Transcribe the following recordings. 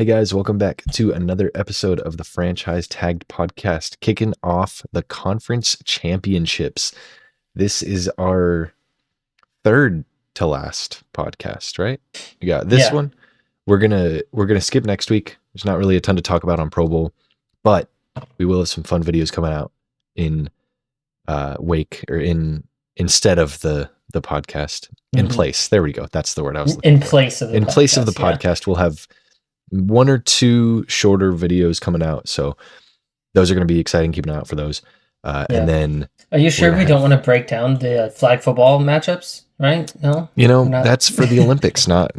Hey guys, welcome back to another episode of the Franchise Tagged Podcast, kicking off the conference championships. This is our third to last podcast, right? We got this Yeah. one. We're gonna skip next week. There's not really a ton to talk about on Pro Bowl, but we will have some fun videos coming out in wake or in instead of the podcast. In hmm place. There we go. That's the word I was looking In for. place of the In place of the podcast. Yeah. podcast, we'll have one or two shorter videos coming out. So those are going to be exciting. Keep an eye out for those. Yeah. And then Are you sure gonna we don't want to break down the flag football matchups? Right? No. We're not. that's for the Olympics, not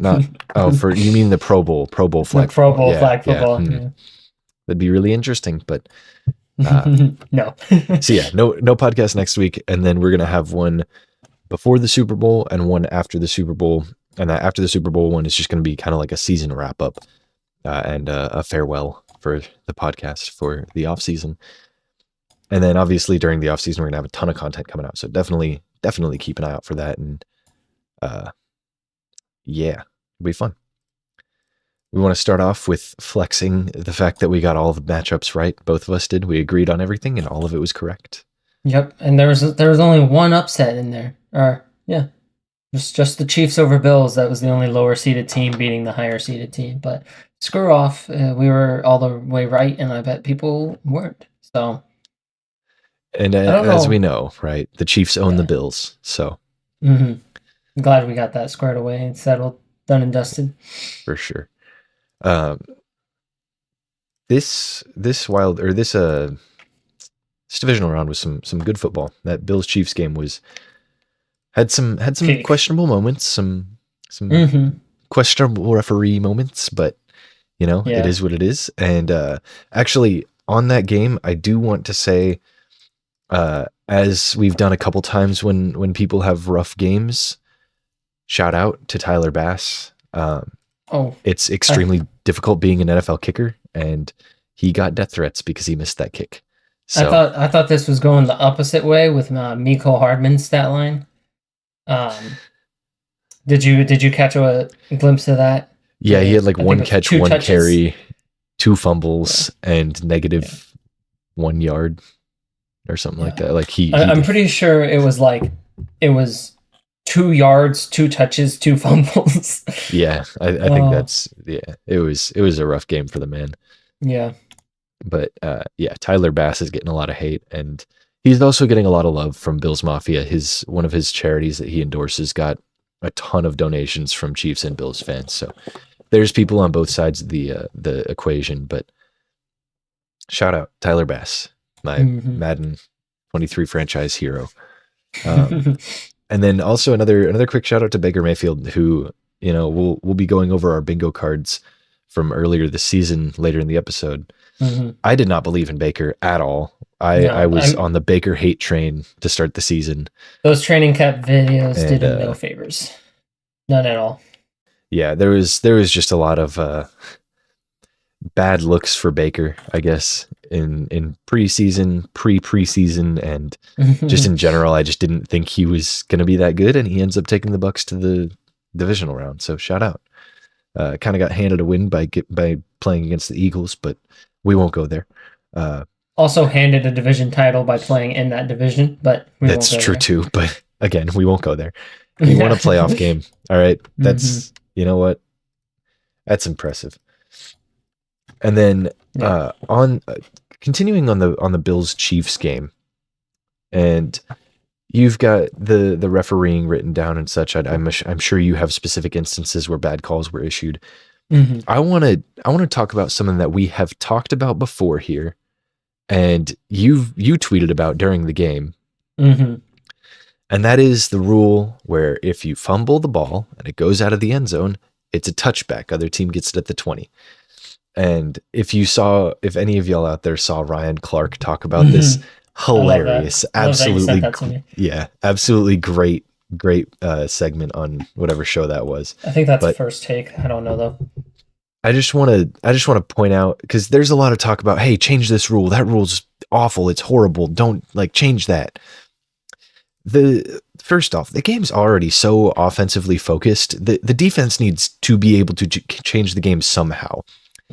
for you mean the Pro Bowl The flag Pro football. Bowl Yeah, flag yeah. football. That'd be really interesting. But No. so yeah, no podcast next week, and then we're gonna have one before the Super Bowl and one after the Super Bowl. And that after the Super Bowl one is just going to be kind of like a season wrap up and a farewell for the podcast for the off season. And then obviously during the off season, we're going to have a ton of content coming out. So definitely keep an eye out for that. And yeah, it'll be fun. We want to start off with flexing the fact that we got all the matchups right. Both of us did. We agreed on everything and all of it was correct. Yep. And there was only one upset in there. Or yeah. Just the Chiefs over Bills. That was the only lower seeded team beating the higher seeded team. But screw off. We were all the way right, and I bet people weren't. So. And as we know, right, the Chiefs own the Bills. So. I'm glad we got that squared away and settled, done and dusted. For sure. This divisional round was some good football. That Bills Chiefs game had some questionable moments, some questionable referee moments, but it is what it is. And actually on that game, I do want to say, as we've done a couple times when people have rough games, shout out to Tyler Bass. It's extremely difficult being an NFL kicker, and he got death threats because he missed that kick. So I thought this was going the opposite way with Miko Hardman's stat line. Did you catch a glimpse of that? Yeah, he had like one catch, one touches. carry, 2 fumbles, and negative 1 yard or something like that. Like I'm pretty sure it was 2 yards, 2 touches, 2 fumbles. Yeah, I think it was a rough game for the man. Yeah. But Tyler Bass is getting a lot of hate, and he's also getting a lot of love from Bills Mafia. One of his charities that he endorses got a ton of donations from Chiefs and Bills fans. So there's people on both sides of the equation, but shout out Tyler Bass, my Madden 23 franchise hero. And then also another quick shout out to Baker Mayfield, who, we'll be going over our bingo cards from earlier this season later in the episode. I did not believe in Baker at all. I was on the Baker hate train to start the season. Those training camp videos did him no favors. None at all. Yeah, there was just a lot of bad looks for Baker, I guess, in preseason, pre-preseason, and just in general. I just didn't think he was going to be that good, and he ends up taking the Bucs to the divisional round. So shout out. Kind of got handed a win by playing against the Eagles, but we won't go there. Also handed a division title by playing in that division, but that's true too. But again, we won't go there. We want a playoff game. All right, that's you know what, that's impressive. And then on continuing on the Bills Chiefs game, and you've got the refereeing written down and such. I'm sure you have specific instances where bad calls were issued. I want to talk about something that we have talked about before here, and you tweeted about during the game, and that is the rule where if you fumble the ball and it goes out of the end zone, it's a touchback. Other team gets it at the 20. And if any of y'all out there saw Ryan Clark talk about this, hilarious, absolutely, absolutely great segment on whatever show that was. I think that's the first take. I don't know though. I just want to point out, because there's a lot of talk about, hey, change this rule. That rule's awful. It's horrible. Don't change that. First off, the game's already so offensively focused. The defense needs to be able to change the game somehow.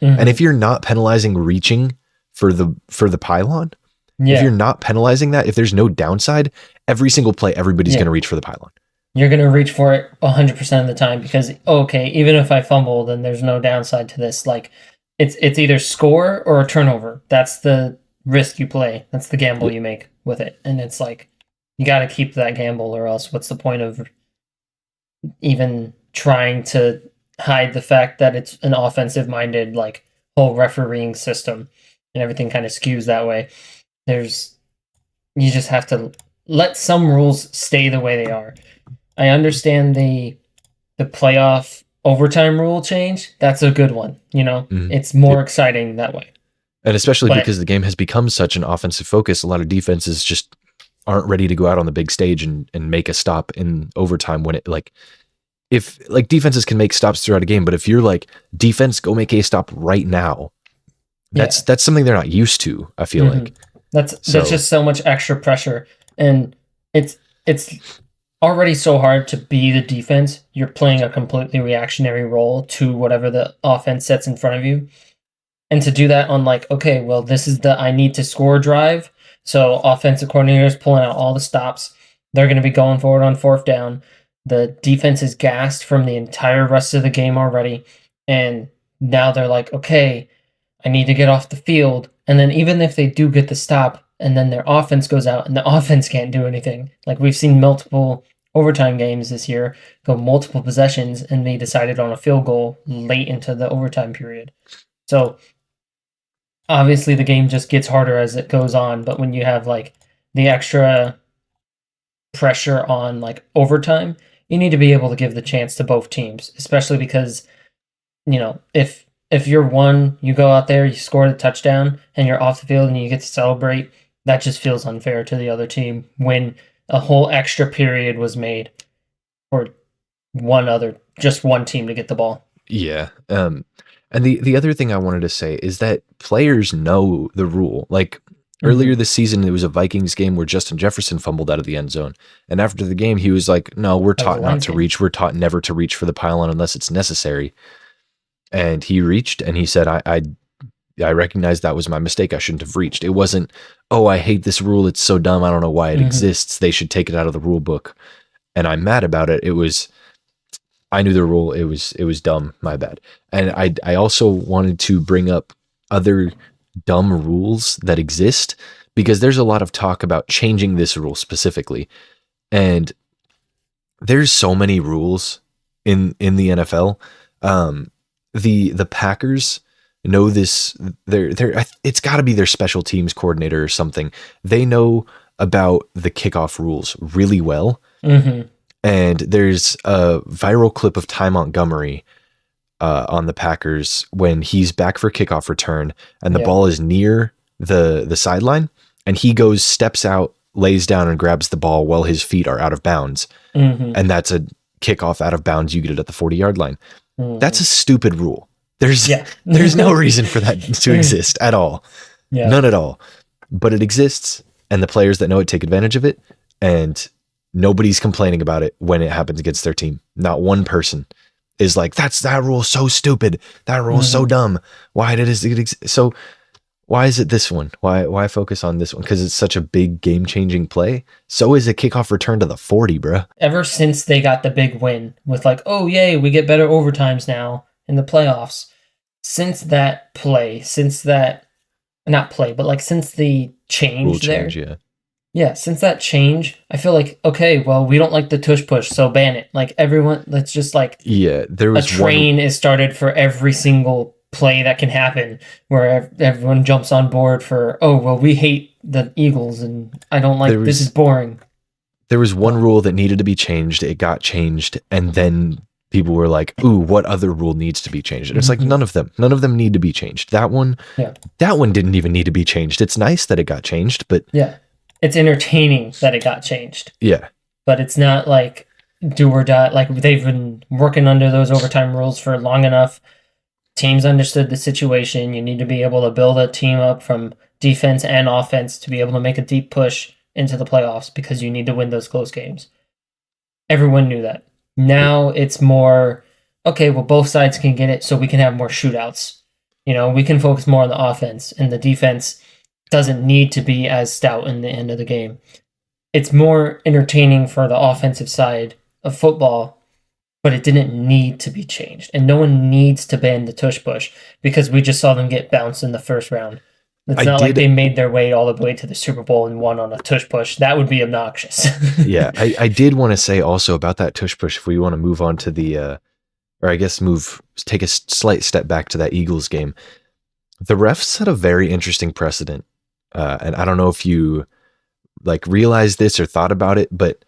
And if you're not penalizing reaching for the pylon, if you're not penalizing that, if there's no downside, every single play, everybody's going to reach for the pylon. You're going to reach for it 100% of the time because, okay, even if I fumble, then there's no downside to this. Like, it's either score or a turnover. That's the risk you play. That's the gamble you make with it. And it's like, you got to keep that gamble, or else what's the point of even trying to hide the fact that it's an offensive-minded, like, whole refereeing system, and everything kind of skews that way. You just have to let some rules stay the way they are. I understand the playoff overtime rule change. That's a good one. It's more exciting that way. And especially because the game has become such an offensive focus, a lot of defenses just aren't ready to go out on the big stage and make a stop in overtime when it if defenses can make stops throughout a game, but if you're like, defense, go make a stop right now, that's something they're not used to, I feel like. That's just so much extra pressure. And it's already so hard to be the defense. You're playing a completely reactionary role to whatever the offense sets in front of you. And to do that on okay, well, this is the I need to score drive. So offensive coordinators pulling out all the stops. They're going to be going forward on fourth down. The defense is gassed from the entire rest of the game already. And now they're like, okay, I need to get off the field. And then even if they do get the stop and then their offense goes out and the offense can't do anything. Like we've seen multiple overtime games this year go multiple possessions and they decided on a field goal late into the overtime period. So obviously the game just gets harder as it goes on, but when you have the extra pressure on overtime, you need to be able to give the chance to both teams, especially because if you're one, you go out there, you score a touchdown and you're off the field and you get to celebrate, that just feels unfair to the other team when a whole extra period was made for just one team to get the ball. Yeah. And the other thing I wanted to say is that players know the rule. Earlier this season, it was a Vikings game where Justin Jefferson fumbled out of the end zone. And after the game, he was like, no, we're taught not to reach. We're taught never to reach for the pylon unless it's necessary. And he reached and he said, I recognize that was my mistake. I shouldn't have reached. It wasn't, oh, I hate this rule. It's so dumb. I don't know why it exists. They should take it out of the rule book. And I'm mad about it. I knew the rule. It was dumb. My bad. And I also wanted to bring up other dumb rules that exist because there's a lot of talk about changing this rule specifically. And there's so many rules in the NFL. The Packers know this. It's got to be their special teams coordinator or something. They know about the kickoff rules really well. And there's a viral clip of Ty Montgomery on the Packers when he's back for kickoff return and the ball is near the sideline and he steps out, lays down and grabs the ball while his feet are out of bounds. And that's a kickoff out of bounds. You get it at the 40-yard line. That's a stupid rule. There's no reason for that to exist at all. None at all. But it exists and the players that know it take advantage of it, and nobody's complaining about it when it happens against their team. Not one person is like, that rule is so stupid. That rule is so dumb. Why did it exist? So why is it this one? Why focus on this one? Because it's such a big game-changing play. So is a kickoff return to the 40, bruh. Ever since they got the big win with oh, yay, we get better overtimes now in the playoffs. Since that play, since the change rule there. Change, Yeah, since that change, I feel okay, well, we don't like the tush push, so ban it. Everyone, let's just there was a train is started for every single play that can happen where everyone jumps on board for, oh, well, we hate the Eagles and I don't like, this is boring. There was one rule that needed to be changed. It got changed. And then people were like, ooh, what other rule needs to be changed? And it's none of them need to be changed. That one didn't even need to be changed. It's nice that it got changed, but yeah. It's entertaining that it got changed. Yeah. But it's not do or die. They've been working under those overtime rules for long enough. Teams understood the situation. You need to be able to build a team up from defense and offense to be able to make a deep push into the playoffs because you need to win those close games. Everyone knew that. Now it's more, okay, well, both sides can get it so we can have more shootouts. We can focus more on the offense, and the defense doesn't need to be as stout in the end of the game. It's more entertaining for the offensive side of football, but it didn't need to be changed. And no one needs to ban the tush push because we just saw them get bounced in the first round. It's not like they made their way all the way to the Super Bowl and won on a tush push. That would be obnoxious. Yeah, I did want to say also about that tush push, if we want to move on to the, or I guess take a slight step back to that Eagles game. The refs set a very interesting precedent. And I don't know if you like realized this or thought about it, but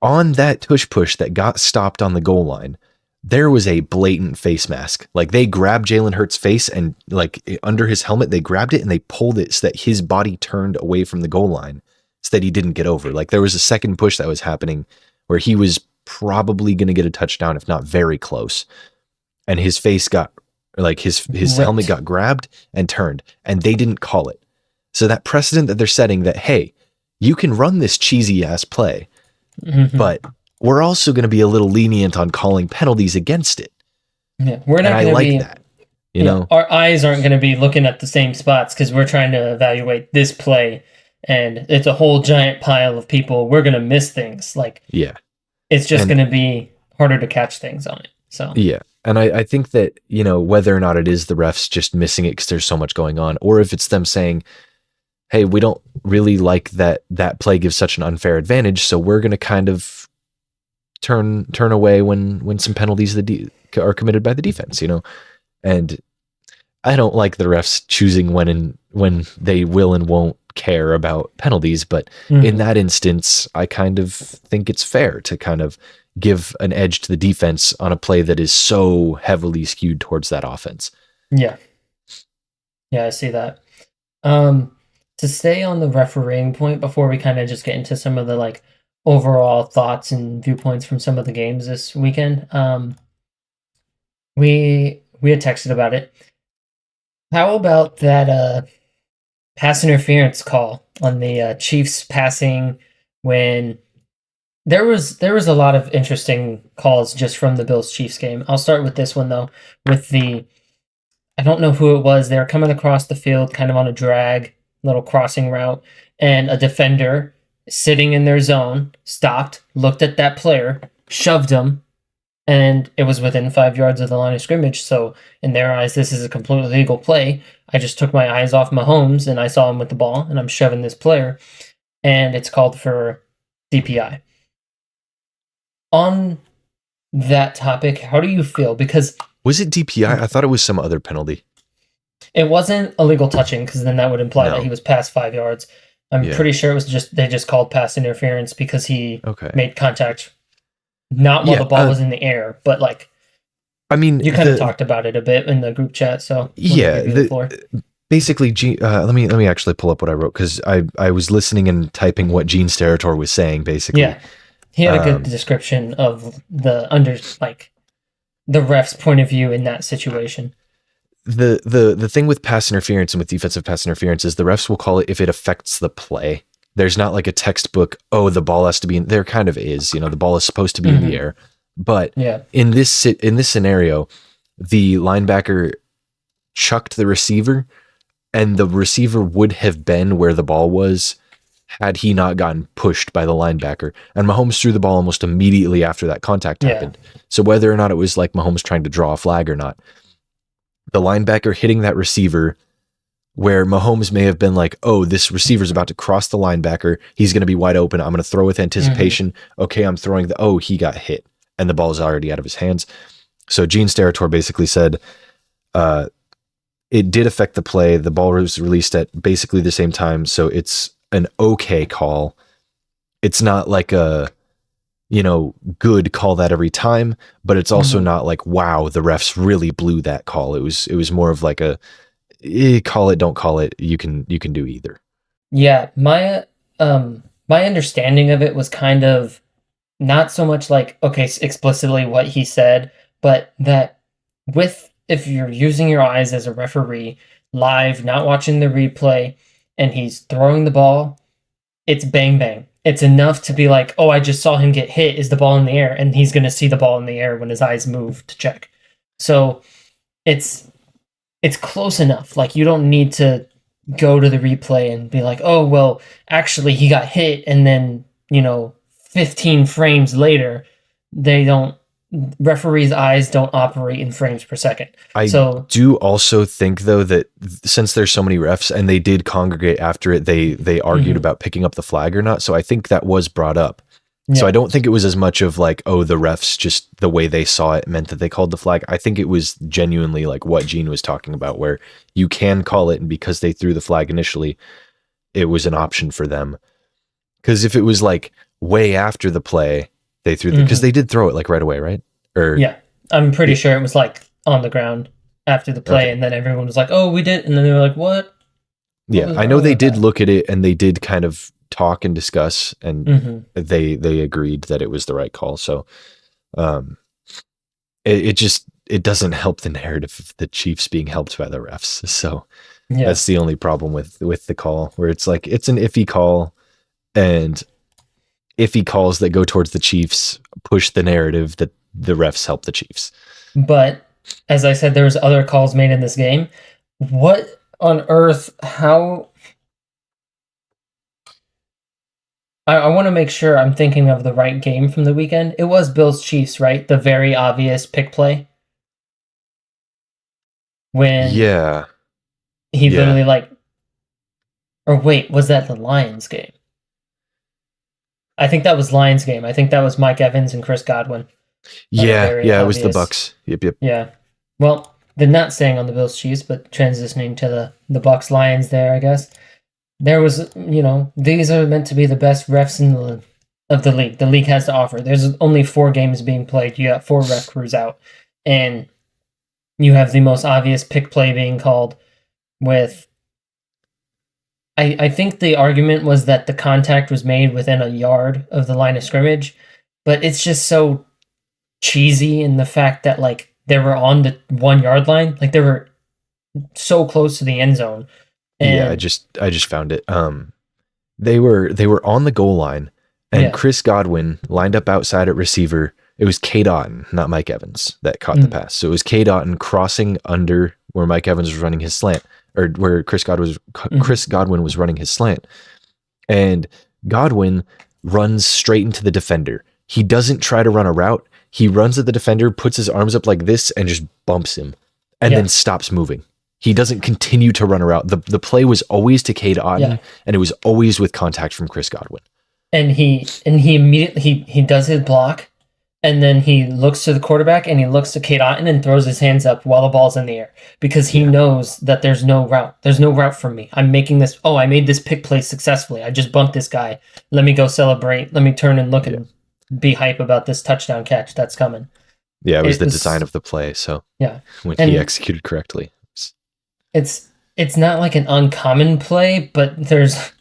on that tush push that got stopped on the goal line, there was a blatant face mask. Like they grabbed Jalen Hurts' face and like under his helmet, they grabbed it and they pulled it so that his body turned away from the goal line so that he didn't get over. Like there was a second push that was happening where he was probably going to get a touchdown, if not very close. And his face got like his helmet got grabbed and turned, and they didn't call it. So that precedent that they're setting that, hey, you can run this cheesy ass play, but we're also going to be a little lenient on calling penalties against it. Yeah, we're not going to be that. You know, our eyes aren't going to be looking at the same spots because we're trying to evaluate this play, and it's a whole giant pile of people. We're going to miss things. Like, yeah, it's just going to be harder to catch things on it. So yeah, and I think that whether or not it is the refs just missing it because there's so much going on, or if it's them saying, hey, we don't really like that play gives such an unfair advantage, so we're going to kind of turn away when some penalties are committed by the defense, And I don't like the refs choosing when they will and won't care about penalties, but in that instance, I kind of think it's fair to kind of give an edge to the defense on a play that is so heavily skewed towards that offense. Yeah, I see that. To stay on the refereeing point before we kind of just get into some of the like overall thoughts and viewpoints from some of the games this weekend, we had texted about it. How about that pass interference call on the Chiefs passing when there was a lot of interesting calls just from the Bills Chiefs game. I'll start with this one though, with I don't know who it was. They were coming across the field kind of on a drag, little crossing route, and a defender sitting in their zone stopped, looked at that player, shoved him, and it was within 5 yards of the line of scrimmage. So in their eyes, this is a completely legal play. I just took my eyes off Mahomes and I saw him with the ball, and I'm shoving this player, and it's called for DPI. On that topic, how do you feel? Because was it DPI? I thought it was some other penalty. It wasn't illegal touching because then that would imply that he was past 5 yards. I'm pretty sure it was they just called pass interference because he made contact not while the ball was in the air, but like, I mean, you kind of talked about it a bit in the group chat. So basically, let me actually pull up what I wrote because I was listening and typing what Gene Steratore was saying. Basically, yeah, he had a good description of the ref's point of view in that situation. The thing with pass interference and with defensive pass interference is the refs will call it if it affects the play. There's not like a textbook, the ball has to be in there. Kind of is, the ball is supposed to be in the air. But in this scenario, the linebacker chucked the receiver, and the receiver would have been where the ball was had he not gotten pushed by the linebacker. And Mahomes threw the ball almost immediately after that contact happened. So whether or not it was like Mahomes trying to draw a flag or not, the linebacker hitting that receiver where Mahomes may have been like, oh, this receiver's about to cross the linebacker. He's going to be wide open. I'm going to throw with anticipation. Okay, I'm throwing he got hit. And the ball is already out of his hands. So Gene Steratore basically said it did affect the play. The ball was released at basically the same time. So it's an okay call. It's not like a good call that every time, but it's also not like, wow, the refs really blew that call. It was more of like a call it, don't call it. You can do either. Yeah. My understanding of it was kind of not so much like, okay, explicitly what he said, but that if you're using your eyes as a referee live, not watching the replay, and he's throwing the ball, it's bang, bang. It's enough to be like, oh, I just saw him get hit. Is the ball in the air? And he's going to see the ball in the air when his eyes move to check. So it's it's close enough. Like you don't need to go to the replay and be like, oh well, actually he got hit, and then 15 frames later, they don't. Referees' eyes don't operate in frames per second. I So do also think though that since there's so many refs and they did congregate after it, they argued about picking up the flag or not. So I think that was brought up. So I don't think it was as much of like, oh, the refs just the way they saw it meant that they called the flag. I think it was genuinely like what Gene was talking about, where you can call it, and because they threw the flag initially, it was an option for them. Because if it was like way after the play, they threw because they did throw it like right away, right? Or yeah, I'm pretty sure it was like on the ground after the play, and then everyone was like, "Oh, we did," and then they were like, "What?" Yeah, I know they did look at it and they did kind of talk and discuss, and they agreed that it was the right call. So, it doesn't help the narrative of the Chiefs being helped by the refs. So that's the only problem with the call, where it's like it's an iffy call, and iffy calls that go towards the Chiefs push the narrative that the refs help the Chiefs. But as I said, there was other calls made in this game. What on earth? How? I want to make sure I'm thinking of the right game from the weekend. It was Bills Chiefs, right? The very obvious pick play. When he literally like, or wait, was that the Lions game? I think that was Lions game. I think that was Mike Evans and Chris Godwin. Yeah, it was the Bucks. Yep. Yeah. Well, they're not staying on the Bills Chiefs, but transitioning to the Bucks Lions there, I guess. There was, these are meant to be the best refs of the league. The league has to offer. There's only 4 games being played. You got 4 ref crews out, and you have the most obvious pick play being called with. I think the argument was that the contact was made within a yard of the line of scrimmage, but it's just so cheesy in the fact that like they were on the 1 yard line, like they were so close to the end zone. And yeah, I just found it. They were on the goal line, and Chris Godwin lined up outside at receiver. It was K. Dotton, not Mike Evans, that caught the pass. So it was K. Dotton crossing under where Mike Evans was running his slant, or where Chris Godwin was running his slant. And Godwin runs straight into the defender. He doesn't try to run a route. He runs at the defender, puts his arms up like this, and just bumps him, and then stops moving. He doesn't continue to run a route. The play was always to Cade Otton, and it was always with contact from Chris Godwin. And he immediately he does his block, and then he looks to the quarterback and he looks to Cade Otton and throws his hands up while the ball's in the air, because he knows that there's no route. There's no route for me. I'm making this. Oh, I made this pick play successfully. I just bumped this guy. Let me go celebrate. Let me turn and look and be hype about this touchdown catch that's coming. Yeah, it was the design of the play. So when he executed correctly, it's not like an uncommon play, but there's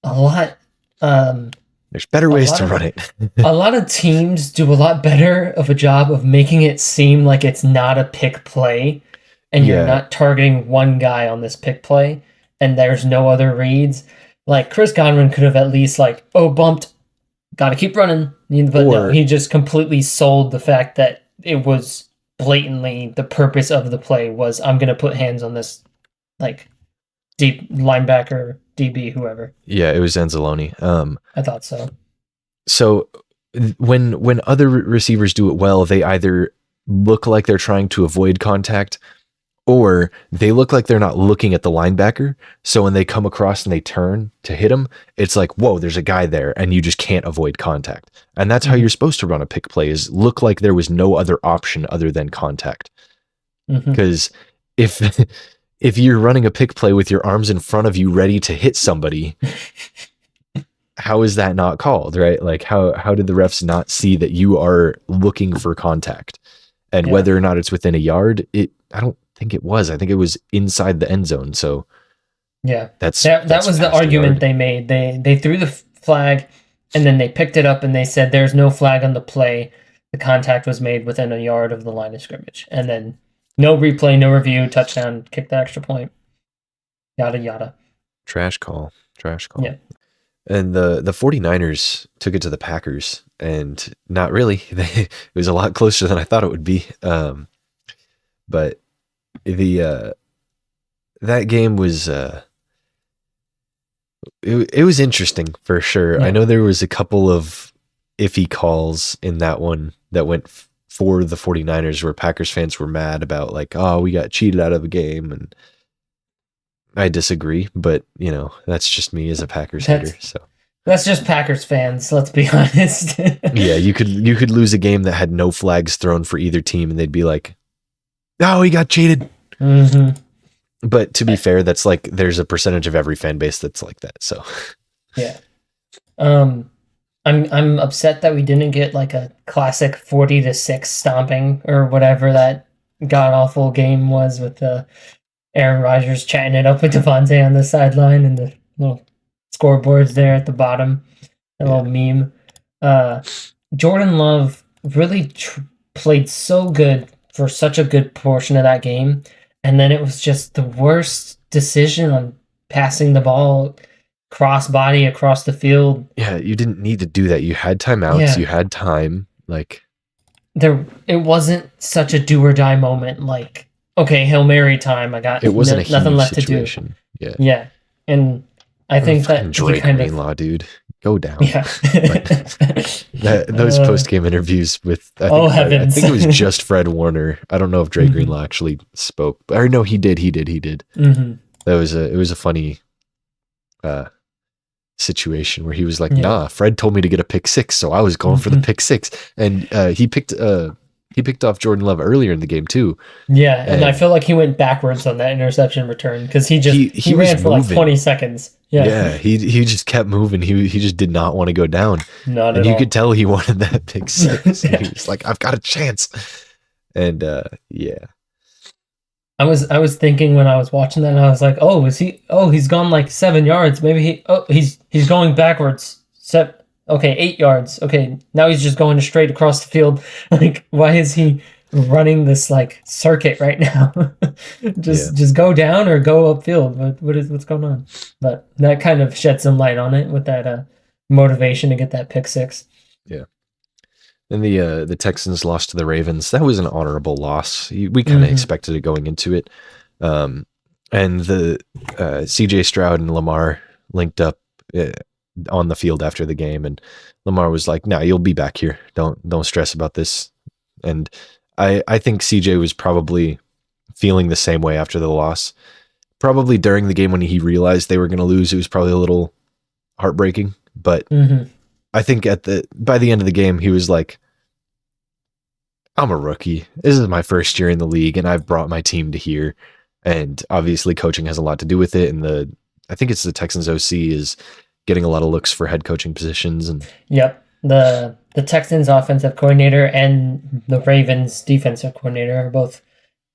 a lot. There's better ways to run it. A lot of teams do a lot better of a job of making it seem like it's not a pick play, and you're not targeting one guy on this pick play, and there's no other reads. Like Chris Godwin could have at least bumped, gotta keep running. But no, he just completely sold the fact that it was blatantly the purpose of the play was, I'm going to put hands on this deep linebacker, DB, whoever. Yeah, it was Anzalone. I thought so. So when other receivers do it well, they either look like they're trying to avoid contact, or they look like they're not looking at the linebacker. So when they come across and they turn to hit him, it's like, whoa, there's a guy there, and you just can't avoid contact. And that's how you're supposed to run a pick play, is look like there was no other option other than contact. Because if you're running a pick play with your arms in front of you ready to hit somebody, how is that not called, right? Like how did the refs not see that you are looking for contact? And whether or not it's within a yard, I don't think it was. I think it was inside the end zone. So that was the argument they made. They threw the flag, and then they picked it up and they said there's no flag on the play. The contact was made within a yard of the line of scrimmage. And then no replay, no review, touchdown, kick the extra point. Yada yada. Trash call. Yeah. And the 49ers took it to the Packers, and not really. It was a lot closer than I thought it would be. But the that game was it was interesting for sure. Yeah. I know there was a couple of iffy calls in that one that went for the 49ers where Packers fans were mad about like, oh, we got cheated out of a game, and I disagree, but you know, that's just me as a Packers hater. So that's just Packers fans, let's be honest. Yeah, you could lose a game that had no flags thrown for either team and they'd be like, "Oh, he got cheated." Mm-hmm. But to be fair, that's like there's a percentage of every fan base that's like that. So yeah. I'm upset that we didn't get like a classic 40-6 stomping or whatever that god awful game was with the Aaron Rodgers chatting it up with Devontae on the sideline and the little scoreboards there at the bottom. A little meme. Jordan Love really played so good for such a good portion of that game, and then it was just the worst decision on passing the ball cross body across the field. Yeah, you didn't need to do that. You had timeouts. Yeah. You had time. Like it wasn't such a do or die moment. Like, okay, Hail Mary time. I got it wasn't nothing left situation. To do. Yeah, and I think that Drake Greenlaw, dude, go down. Yeah, those post game interviews with I think it was just Fred Warner. I don't know if Drake Greenlaw actually spoke, or no, he did. Mm-hmm. It was a funny situation where he was like, "Nah, Fred told me to get a pick six, so I was going for the pick six," and he picked off Jordan Love earlier in the game too. Yeah, and I feel like he went backwards on that interception return because he ran for like 20 seconds. Yeah, he just kept moving. He just did not want to go down. Not at all. And you could tell he wanted that pick six. He was like, "I've got a chance." And yeah. I was thinking when I was watching that, and I was like, "Oh, he's gone like 7 yards. Maybe he's going backwards. 8 yards. Okay, now he's just going straight across the field. Like, why is he running this like circuit right now? just go down or go upfield. What's going on?" But that kind of shed some light on it with that motivation to get that pick six. Yeah. And the Texans lost to the Ravens. That was an honorable loss. We kind of expected it going into it. And the CJ Stroud and Lamar linked up on the field after the game, and Lamar was like, "Nah, you'll be back here. Don't stress about this." And I think CJ was probably feeling the same way after the loss. Probably during the game when he realized they were going to lose, it was probably a little heartbreaking. But I think by the end of the game, he was like, "I'm a rookie. This is my first year in the league, and I've brought my team to here. And obviously, coaching has a lot to do with it. And I think it's the Texans OC is getting a lot of looks for head coaching positions." And yep, the Texans offensive coordinator and the Ravens defensive coordinator are both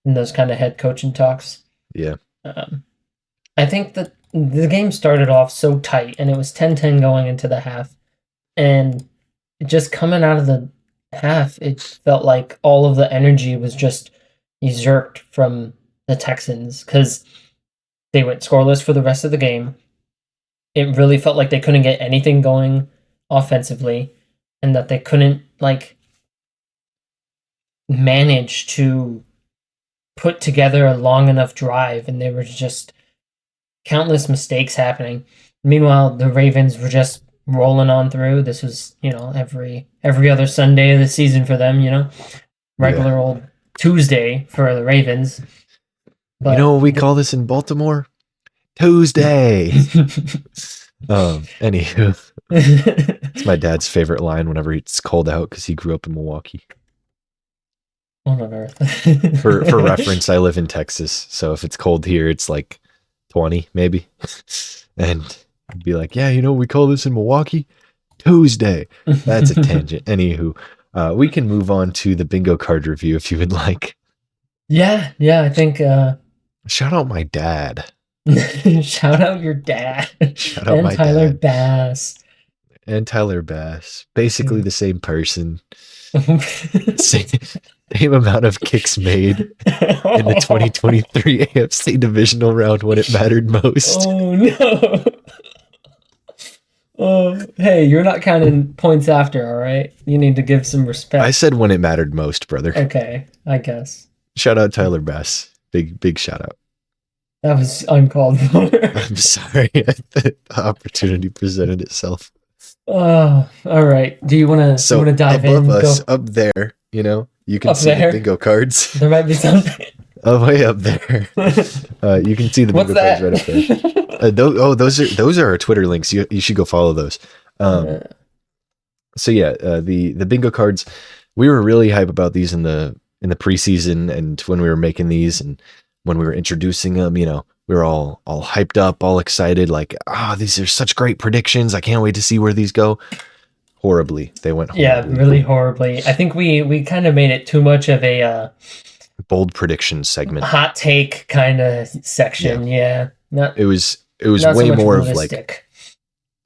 in those kind of head coaching talks. Yeah, I think that the game started off so tight, and it was 10-10 going into the half, and just coming out of the half, it felt like all of the energy was just usurped from the Texans because they went scoreless for the rest of the game. It really felt like they couldn't get anything going offensively, and that they couldn't like manage to put together a long enough drive, and there were just countless mistakes happening. Meanwhile, the Ravens were just rolling on through. This was, every other Sunday of the season for them, regular old Tuesday for the Ravens. But, you know what we call this in Baltimore? Tuesday. Anywho, it's my dad's favorite line whenever it's cold out because he grew up in Milwaukee. What on earth? For reference, I live in Texas, so if it's cold here, it's like 20 maybe, and I'd be like, "Yeah, we call this in Milwaukee Tuesday." That's a tangent. Anywho, we can move on to the bingo card review if you would like. Yeah, I think. Shout out my dad. Shout out your dad. Shout out my Tyler dad. Bass. And Tyler Bass. Basically the same person. Same amount of kicks made in the 2023 AFC divisional round when it mattered most. Oh, no. Oh, hey, you're not counting points after, all right? You need to give some respect. I said when it mattered most, brother. Okay, I guess. Shout out Tyler Bass. Big shout out. That was uncalled for. I'm sorry. The opportunity presented itself. Oh, all right. Do you want to So dive above in? us, Go up there, you can up see the there. bingo cards. There might be something. Way up there. You can see the What's bingo cards that? right up there. Those are our Twitter links. You should go follow those. So yeah, the bingo cards. We were really hype about these in the preseason, and when we were making these, and when we were introducing them, we were all hyped up, all excited, like, these are such great predictions. I can't wait to see where these go. Horribly, they went horribly. Yeah, really horribly. I think we kind of made it too much of a bold prediction segment, hot take kind of section. Yeah, it was not way so much more realistic. of like,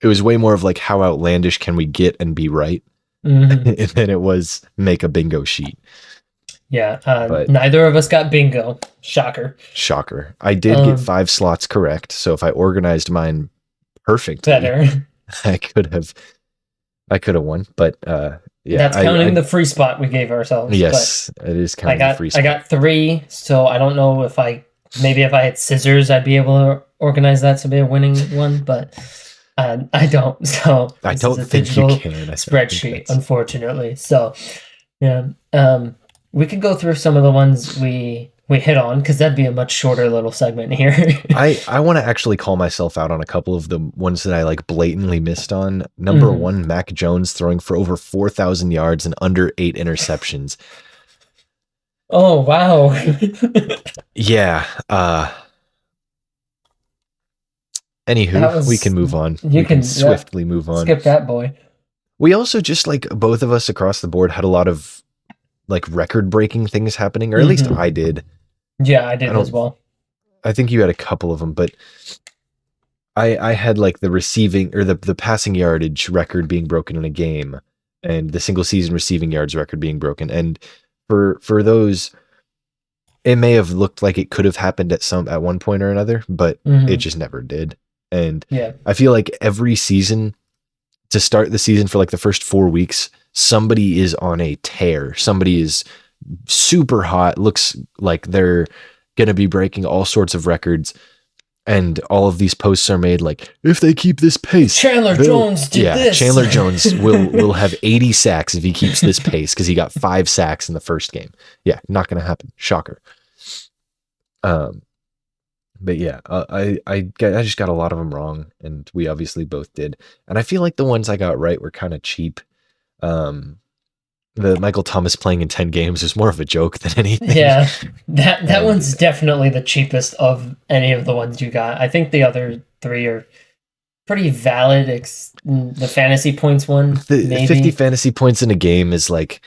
it was way more of like, how outlandish can we get and be right, than it was make a bingo sheet. Yeah, but neither of us got bingo. Shocker. I did get 5 slots correct, so if I organized mine perfectly, better, I could have won. But yeah, that's counting the free spot we gave ourselves. Yes, it is counting the free spot. I got 3, so I don't know if maybe if I had scissors, I'd be able to organize that to be a winning one, but I don't. So I don't think you can. Spreadsheet, unfortunately. So yeah, we could go through some of the ones we hit on, because that'd be a much shorter little segment here. I want to actually call myself out on a couple of the ones that I like blatantly missed on. Number 1, Mac Jones throwing for over 4,000 yards and under 8 interceptions. Oh, wow. Yeah. Anywho, we can move on. We can swiftly move on. Skip that, boy. We also just, like, both of us across the board had a lot of like record-breaking things happening, or at least I did. Yeah, I did as well. I think you had a couple of them, but I had like the receiving or the passing yardage record being broken in a game, and the single season receiving yards record being broken. And for those, it may have looked like it could have happened at one point or another, but it just never did. And I feel like every season, to start the season for like the first 4 weeks, somebody is on a tear. Somebody is super hot. Looks like they're going to be breaking all sorts of records. And all of these posts are made like, if they keep this pace, Chandler Jones did this. Chandler Jones will have 80 sacks if he keeps this pace, because he got 5 sacks in the first game. Yeah, not going to happen. Shocker. But yeah, I just got a lot of them wrong, and we obviously both did. And I feel like the ones I got right were kind of cheap. The Michael Thomas playing in 10 games is more of a joke than anything. Yeah, that one's definitely the cheapest of any of the ones you got. I think the other 3 are pretty valid. The fantasy points one, the 50 fantasy points in a game is like,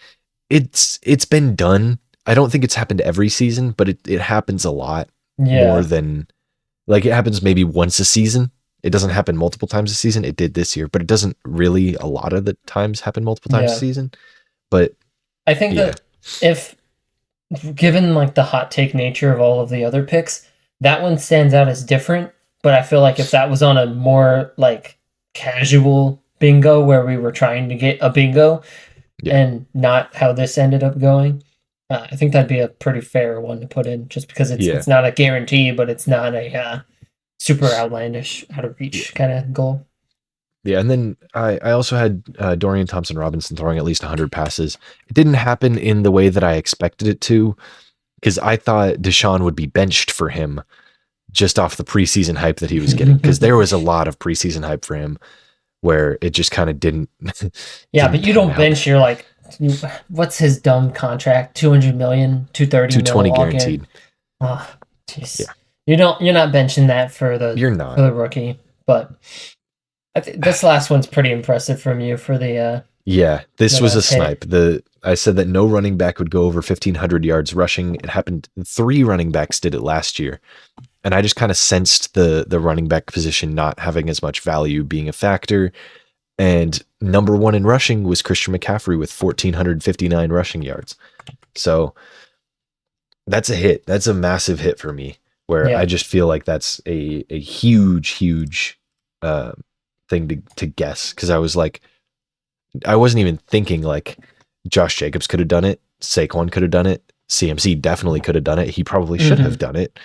it's been done. I don't think it's happened every season, but it happens a lot. More than, like, it happens maybe once a season. It doesn't happen multiple times a season. It did this year, but it doesn't really a lot of the times happen multiple times a season. But I think that if given like the hot take nature of all of the other picks, that one stands out as different. But I feel like if that was on a more like casual bingo where we were trying to get a bingo and not how this ended up going, I think that'd be a pretty fair one to put in, just because it's not a guarantee, but it's not a super outlandish, out of reach kind of goal. Yeah, and then I also had Dorian Thompson-Robinson throwing at least 100 passes. It didn't happen in the way that I expected it to, because I thought Deshaun would be benched for him just off the preseason hype that he was getting, because there was a lot of preseason hype for him where it just kind of didn't. Yeah, but you don't bench. You're like, what's his dumb contract? 200 million, 230 220 guaranteed. Oh, jeez. Yeah. You're not benching that for the for the rookie, but this last one's pretty impressive from you for the this was a snipe. I said that no running back would go over 1,500 yards rushing. It happened. 3 running backs did it last year, and I just kind of sensed the running back position not having as much value being a factor. And number 1 in rushing was Christian McCaffrey with 1,459 rushing yards. So that's a hit. That's a massive hit for me, where I just feel like that's a huge thing to guess, because I was like, I wasn't even thinking like Josh Jacobs could have done it, Saquon could have done it, CMC definitely could have done it, he probably should have done it.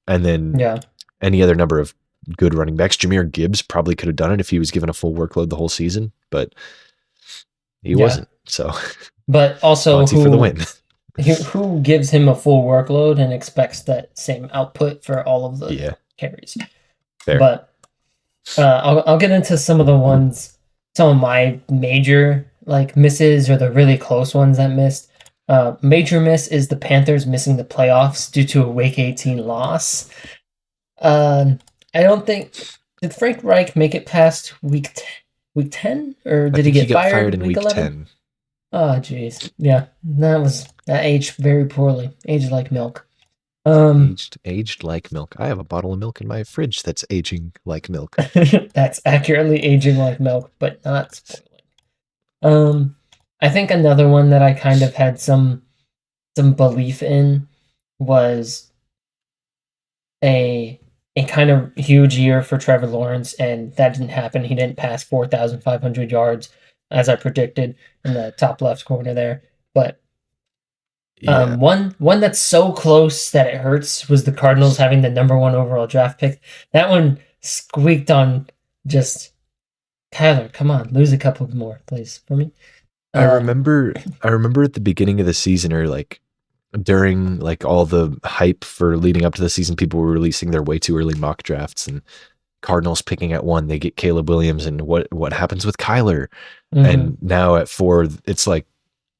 And then any other number of good running backs. Jahmyr Gibbs probably could have done it if he was given a full workload the whole season, but he wasn't. So, but also Monty for the win. Who gives him a full workload and expects that same output for all of the carries? Fair. But I'll get into some of my major like misses or the really close ones that missed. Major miss is the Panthers missing the playoffs due to a Week 18 loss. I don't think did Frank Reich make it past week 10 or did he get fired in week 10? Oh jeez, yeah, that aged very poorly. Aged like milk. Aged like milk. I have a bottle of milk in my fridge that's aging like milk. That's accurately aging like milk, but not spoiling. I think another one that I kind of had some belief in was a kind of huge year for Trevor Lawrence, and that didn't happen. He didn't pass 4,500 yards as I predicted in the top left corner there. But one that's so close that it hurts was the Cardinals having the number 1 overall draft pick. That one squeaked on. Just Kyler, come on, lose a couple more, please, for me. I remember at the beginning of the season, or like during like all the hype for leading up to the season, people were releasing their way too early mock drafts, and Cardinals picking at 1, they get Caleb Williams, and what happens with Kyler? Mm-hmm. And now at 4, it's like,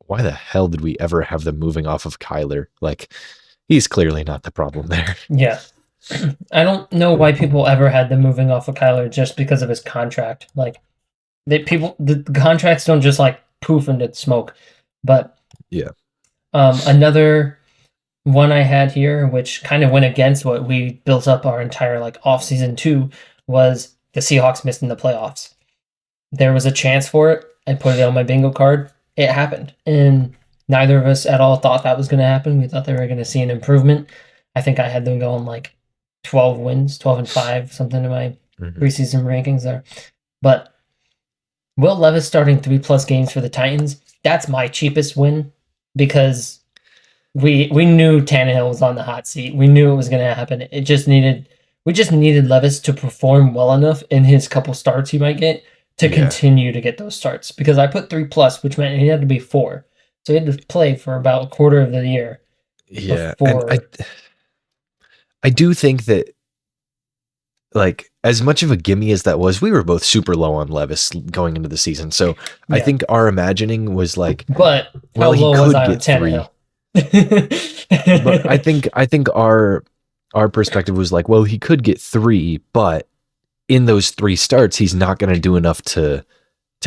why the hell did we ever have them moving off of Kyler? Like, he's clearly not the problem there. Yeah. I don't know why people ever had them moving off of Kyler just because of his contract. Like, the contracts don't just like poof into smoke. But yeah. Another one I had here, which kind of went against what we built up our entire like offseason to, was the Seahawks missing the playoffs. There was a chance for it. I put it on my bingo card. It happened. And neither of us at all thought that was going to happen. We thought they were going to see an improvement. I think I had them going like 12 wins, 12-5, something in my preseason rankings there. But Will Levis starting 3+ games for the Titans, that's my cheapest win because we knew Tannehill was on the hot seat. We knew it was going to happen. We just needed Levis to perform well enough in his couple starts he might get to continue to get those starts. Because I put 3+, which meant he had to be 4. So he had to play for about a quarter of the year. Yeah, and I do think that, like, as much of a gimme as that was, we were both super low on Levis going into the season. So I think our imagining was like, but well, he could get 3. But I think our perspective was like, well, he could get 3, but in those 3 starts, he's not going to do enough to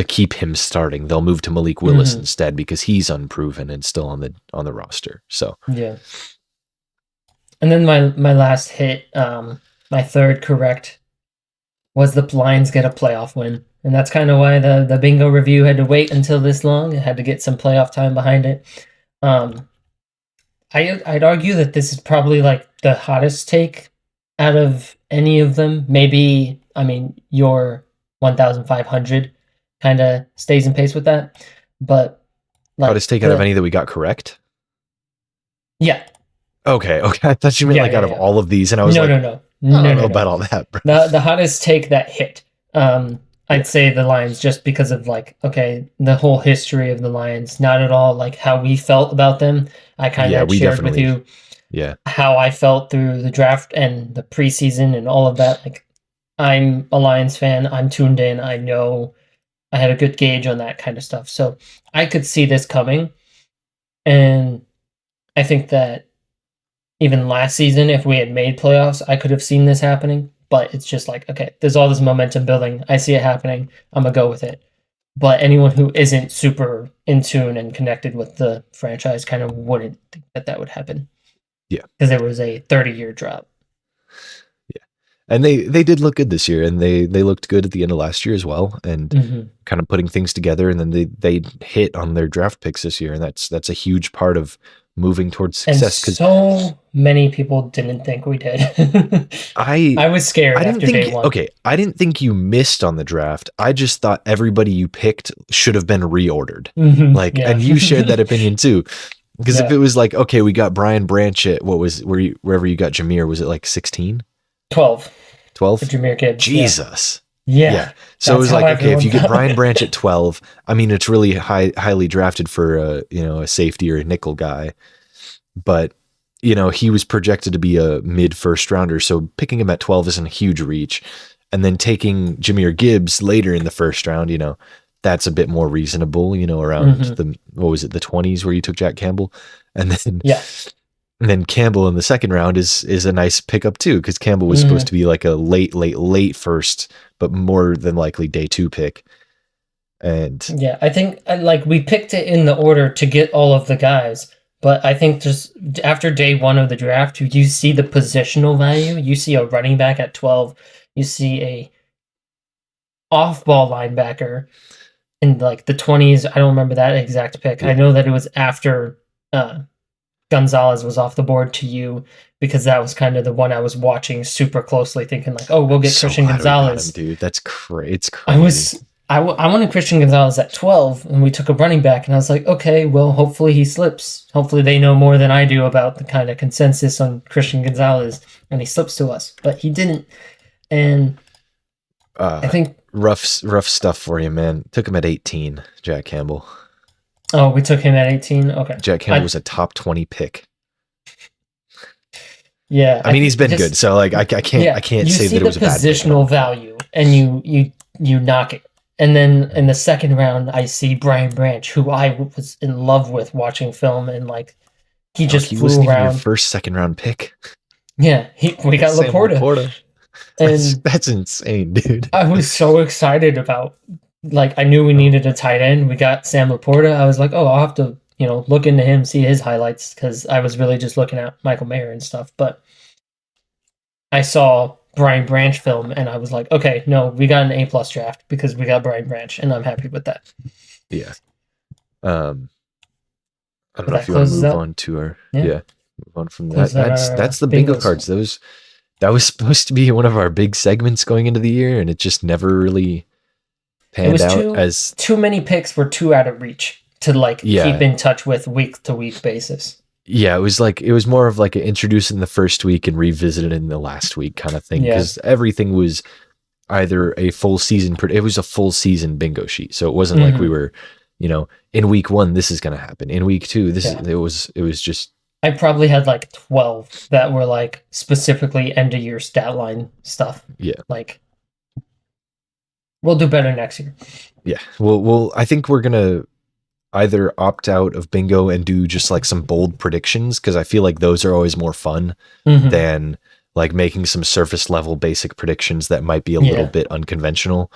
keep him starting. They'll move to Malik Willis instead because he's unproven and still on the roster. So yeah. And then my last hit, my third correct, was the Lions get a playoff win. And that's kind of why the bingo review had to wait until this long. It had to get some playoff time behind it. I'd argue that this is probably like the hottest take out of any of them. Maybe, I mean, your 1,500 kind of stays in pace with that. But like, hottest take out of any that we got correct? Yeah. Okay. I thought you meant out of all of these, and I was I don't know about all that, bro. The hottest take that hit. I'd say the Lions, just because of like, okay, the whole history of the Lions, not at all like how we felt about them. I kind of shared with you how I felt through the draft and the preseason and all of that. Like, I'm a Lions fan. I'm tuned in. I know I had a good gauge on that kind of stuff. So I could see this coming. And I think that even last season, if we had made playoffs, I could have seen this happening. But it's just like, okay, there's all this momentum building. I see it happening. I'm going to go with it. But anyone who isn't super in tune and connected with the franchise kind of wouldn't think that would happen. Yeah. Because there was a 30-year drop. Yeah. And they did look good this year, and they looked good at the end of last year as well, and kind of putting things together. And then they hit on their draft picks this year, and that's a huge part of moving towards success. And so many people didn't think we did. I was scared after day 1. Okay, I didn't think you missed on the draft. I just thought everybody you picked should have been reordered. And you shared that opinion too. Because if it was like, okay, we got Brian Branch at wherever you got Jameer, was it like 16? 12. 12? For Jameer Gibbs. Jesus. Yeah. So it was like, okay, if you get Brian Branch at 12, I mean, it's really highly drafted for a safety or a nickel guy, but he was projected to be a mid first rounder. So picking him at 12 isn't a huge reach. And then taking Jameer Gibbs later in the first round, that's a bit more reasonable, around the 20s where you took Jack Campbell. And then, and then Campbell in the second round is a nice pickup too, because Campbell was supposed to be like a late first, but more than likely day 2 pick. And yeah, I think like we picked it in the order to get all of the guys, but I think just after day 1 of the draft, you see the positional value. You see a running back at 12. You see a off-ball linebacker in like the 20s. I don't remember that exact pick. I know that it was after Gonzalez was off the board to you, because that was kind of the one I was watching super closely, thinking like, oh, we'll get Christian Gonzalez. Dude, that's crazy. It's crazy. I wanted Christian Gonzalez at 12, and we took a running back, and I was like, okay, well, hopefully he slips. Hopefully they know more than I do about the kind of consensus on Christian Gonzalez, and he slips to us. But he didn't, and I think... Rough stuff for you, man. Took him at 18, Jack Campbell. Oh, we took him at 18? Okay. Jack Campbell was a top 20 pick. Yeah. I mean, he's been good, so like I can't say that it was a bad pick. You see the positional value, and you knock it. And then in the second round, I see Brian Branch, who I was in love with watching film, and like he wasn't even your first second round pick. Yeah, we got Laporta. That's insane, dude. I was so excited about, like, I knew we needed a tight end. We got Sam Laporta. I was like, oh, I'll have to look into him, see his highlights, because I was really just looking at Michael Mayer and stuff. But I saw Brian Branch film, and I was like, okay, no, we got an A+ draft because we got Brian Branch, and I'm happy with that. Yeah. I don't know if you want to move on to our move on from that. That's the bingo cards. That was supposed to be one of our big segments going into the year, and it just never really panned out. As too many picks were too out of reach to keep in touch with week to week basis. Yeah, it was more of like introduced in the first week and revisited in the last week kind of thing, because everything was either a full season. It was a full season bingo sheet, so it wasn't like we were, in week 1 this is going to happen, in week 2 it was just. I probably had like 12 that were like specifically end of year stat line stuff. Yeah, like we'll do better next year. Yeah, well, I think we're gonna either opt out of bingo and do just like some bold predictions, because I feel like those are always more fun than like making some surface level basic predictions that might be a little bit unconventional.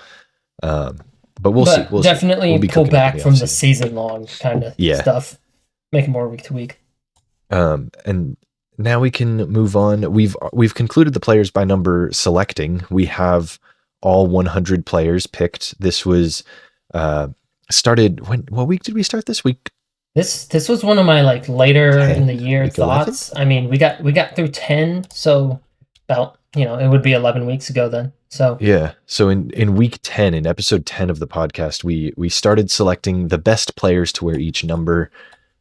But we'll see. We'll definitely pull back from the season long kind of stuff. Make it more week to week. And now we can move on. We've concluded the players by number selecting. We have all 100 players picked. This was started what week did we start this week? This was one of my like later in the year thoughts. 11? I mean, we got through 10, so about it would be 11 weeks ago then. So yeah. So in week 10, in episode 10 of the podcast, we started selecting the best players to wear each number.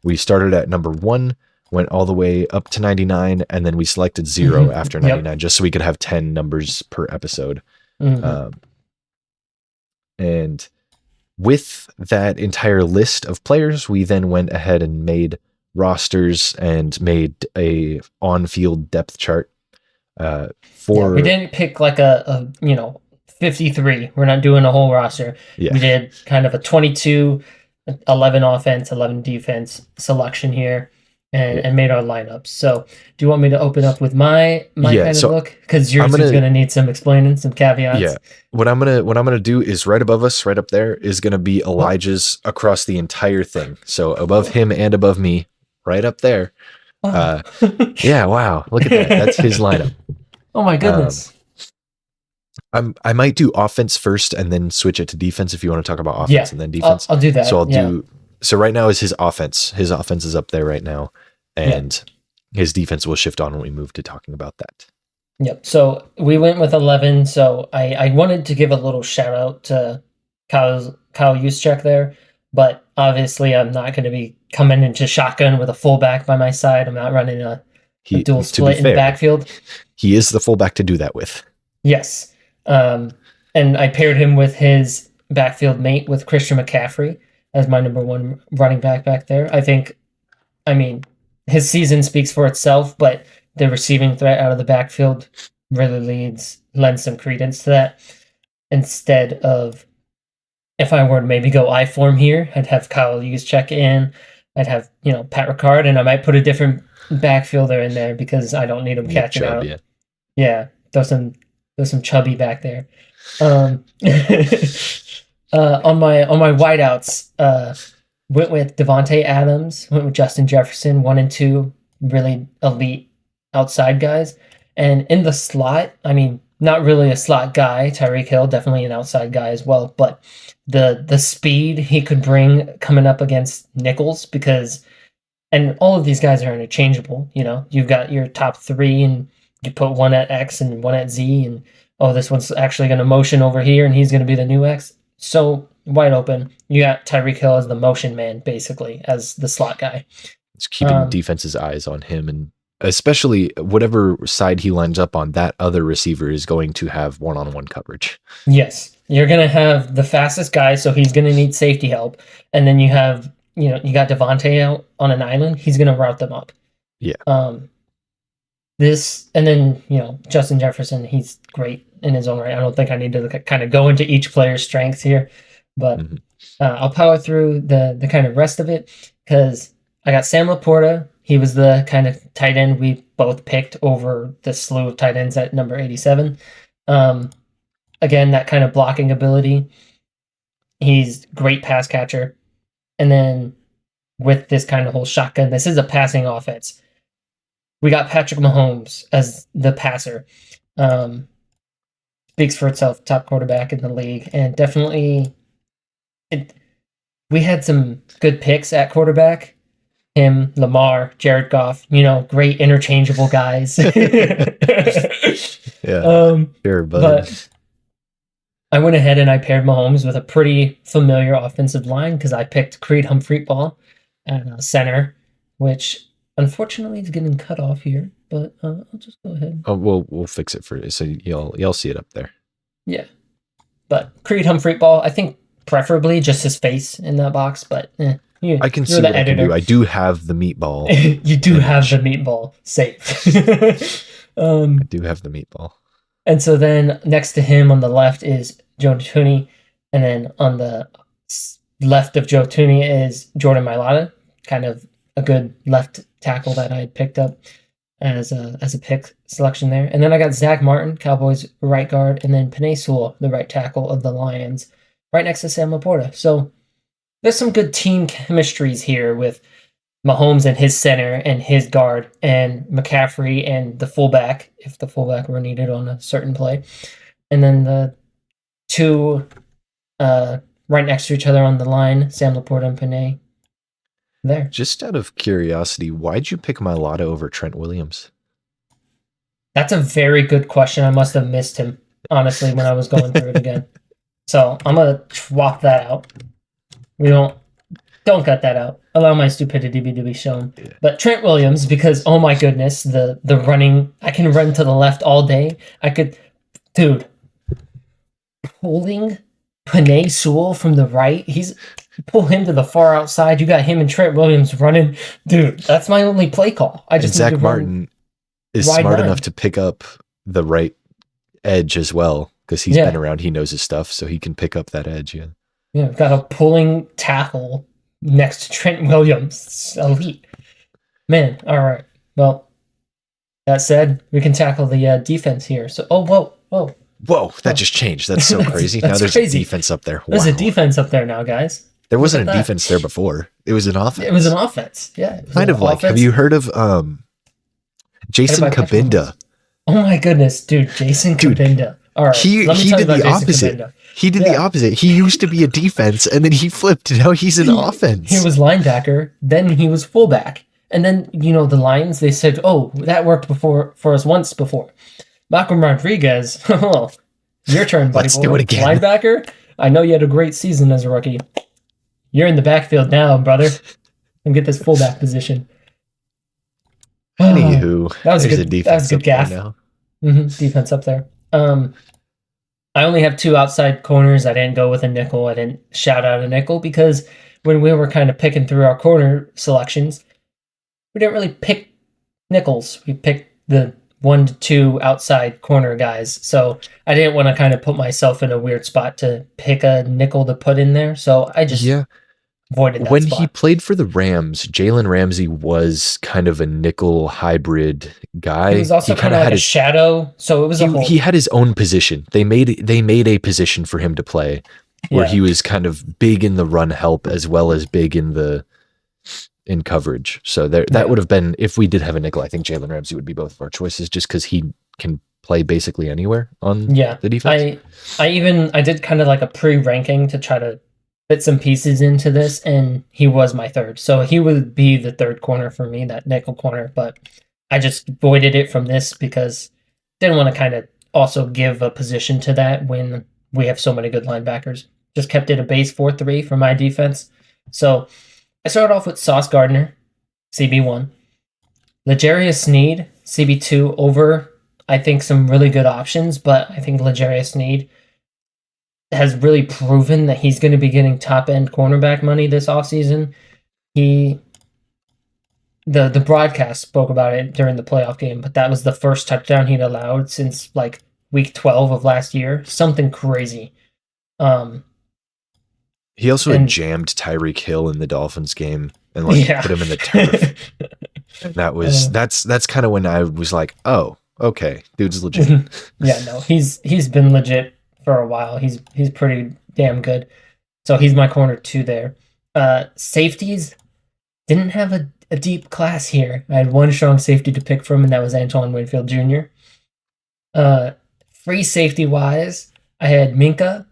We started at number 1. Went all the way up to 99, and then we selected 0 after 99, just so we could have 10 numbers per episode. And with that entire list of players, we then went ahead and made rosters and made a on-field depth chart. We didn't pick like a 53. We're not doing a whole roster. We did kind of a 22, 11 offense, 11 defense selection here. And made our lineups. So, do you want me to open up with my kind of look? Because yours is going to need some explaining, some caveats. Yeah. What I'm gonna do is right above us, right up there, is gonna be Elijah's across the entire thing. So above him and above me, right up there. Wow. Yeah. Wow. Look at that. That's his lineup. Oh my goodness. I might do offense first and then switch it to defense if you want to talk about offense and then defense. I'll do that. So I'll do. So right now is his offense. His offense is up there right now, and his defense will shift on when we move to talking about that. Yep. So we went with 11. So I wanted to give a little shout out to Kyle Juszczyk there, but obviously I'm not going to be come in into shotgun with a fullback by my side. I'm not running a dual split in the backfield. He is the fullback to do that with. Yes. And I paired him with his backfield mate with Christian McCaffrey as my number one running back there. I mean, his season speaks for itself, but the receiving threat out of the backfield really lends some credence to that. Instead of, if I were to maybe go I form here, I'd have Kyle Juszczyk in. I'd have, Pat Ricard, and I might put a different backfielder in there because I don't need him catching out. Yeah, throw some chubby back there. On my wideouts, went with Devontae Adams, went with Justin Jefferson, 1 and 2, really elite outside guys. And in the slot, I mean, not really a slot guy. Tyreek Hill, definitely an outside guy as well. But the speed he could bring coming up against nickels, and all of these guys are interchangeable. You've got your top 3, and you put one at X and one at Z, and this one's actually going to motion over here, and he's going to be the new X. So wide open. You got Tyreek Hill as the motion man, basically, as the slot guy. It's keeping defense's eyes on him, and especially whatever side he lines up on, that other receiver is going to have one-on-one coverage. Yes. You're going to have the fastest guy, so he's going to need safety help. And then you have, you got Devontae out on an island. He's going to route them up. Yeah. And then, Justin Jefferson, he's great in his own right. I don't think I need to kind of go into each player's strengths here, but I'll power through the kind of rest of it because I got Sam Laporta. He was the kind of tight end we both picked over the slew of tight ends at number 87. Again, that kind of blocking ability. He's great pass catcher. And then with this kind of whole shotgun, this is a passing offense. We got Patrick Mahomes as the passer. Speaks for itself, top quarterback in the league. And definitely, we had some good picks at quarterback. Him, Lamar, Jared Goff, great interchangeable guys. Yeah, sure, but I went ahead and I paired Mahomes with a pretty familiar offensive line because I picked Creed Humphrey-Ball at center, which unfortunately is getting cut off here, but I'll just go ahead. Oh, we'll fix it for you, so you'll see it up there. Yeah, but Creed Humphrey-Ball, I think preferably just his face in that box, but I can see what I can do. I do have the meatball. You do have the meatball safe. I do have the meatball. And so then next to him on the left is Joe Thuney, and then on the left of Joe Thuney is Jordan Mailata, kind of a good left tackle that I had picked up as a pick selection there. And then I got Zach Martin, Cowboys right guard, and then Penei Sewell, the right tackle of the Lions, right next to Sam Laporta. So there's some good team chemistries here with Mahomes and his center and his guard, and McCaffrey and the fullback, if the fullback were needed on a certain play. And then the two right next to each other on the line, Sam Laporta and Penei. There. Just out of curiosity, why'd you pick Mailata over Trent Williams? That's a very good question. I must have missed him, honestly, when I was going through it again. So I'm going to swap that out. Don't cut that out. Allow my stupidity to be shown. Yeah. But Trent Williams, because oh my goodness, the running, I can run to the left all day. Pulling Penei Sewell from the right, pull him to the far outside. You got him and Trent Williams running. Dude, that's my only play call. And Zach Martin is smart enough to pick up the right edge as well, because he's been around, he knows his stuff, so he can pick up that edge. Yeah, got a pulling tackle next to Trent Williams. It's elite. Man, all right. Well, that said, we can tackle the defense here. So, whoa, that just changed. That's so crazy. Now there's crazy. A defense up there. Wow. There's a defense up there now, guys. There wasn't a defense there before. It was an offense. It was an offense, yeah. Kind of like, offense. Have you heard of Jason Kabinda? Oh my goodness, dude, Jason Kabinda. All right, he did the opposite. He did the opposite. He used to be a defense, and then he flipped, and now he's an offense. He was linebacker, then he was fullback. And then, the Lions, they said, oh, that worked for us once before. Malcolm Rodriguez, your turn, buddy. Let's do it again. Linebacker, I know you had a great season as a rookie. You're in the backfield now, brother. and get this fullback position. Anywho, That was there's good. a defense That was a good up there gaff. now. Defense up there. I only have 2 outside corners. I didn't go with a nickel. I didn't shout out a nickel because when we were kind of picking through our corner selections, we didn't really pick nickels. We picked the 1 to 2 outside corner guys. So I didn't want to kind of put myself in a weird spot to pick a nickel to put in there. So I just avoided that when spot. he played for the Rams, Jalen Ramsey was kind of a nickel hybrid guy. He was also kind of like a shadow, so it was he had his own position. They made a position for him to play where he was kind of big in the run help as well as big in coverage. So that would have been, if we did have a nickel, I think Jalen Ramsey would be both of our choices just because he can play basically anywhere on the defense. I did kind of like a pre-ranking to try to fit some pieces into this, and he was my third. So he would be the third corner for me, that nickel corner, but I just avoided it from this because I didn't want to kind of also give a position to that when we have so many good linebackers. Just kept it a base 4-3 for my defense. So I started off with Sauce Gardner, CB1. L'Jarius Sneed, CB2 over, I think, some really good options, but I think L'Jarius Sneed has really proven that he's going to be getting top-end cornerback money this offseason. The broadcast spoke about it during the playoff game, but that was the first touchdown he'd allowed since like week 12 of last year. Something crazy. He also had jammed Tyreek Hill in the Dolphins game and put him in the turf. And that's kind of when I was like, oh, okay, dude's legit. He's been legit for a while. He's pretty damn good. So he's my corner 2 there. Safeties didn't have a deep class here. I had one strong safety to pick from, and that was Antoine Winfield Jr. Free safety wise, I had Minka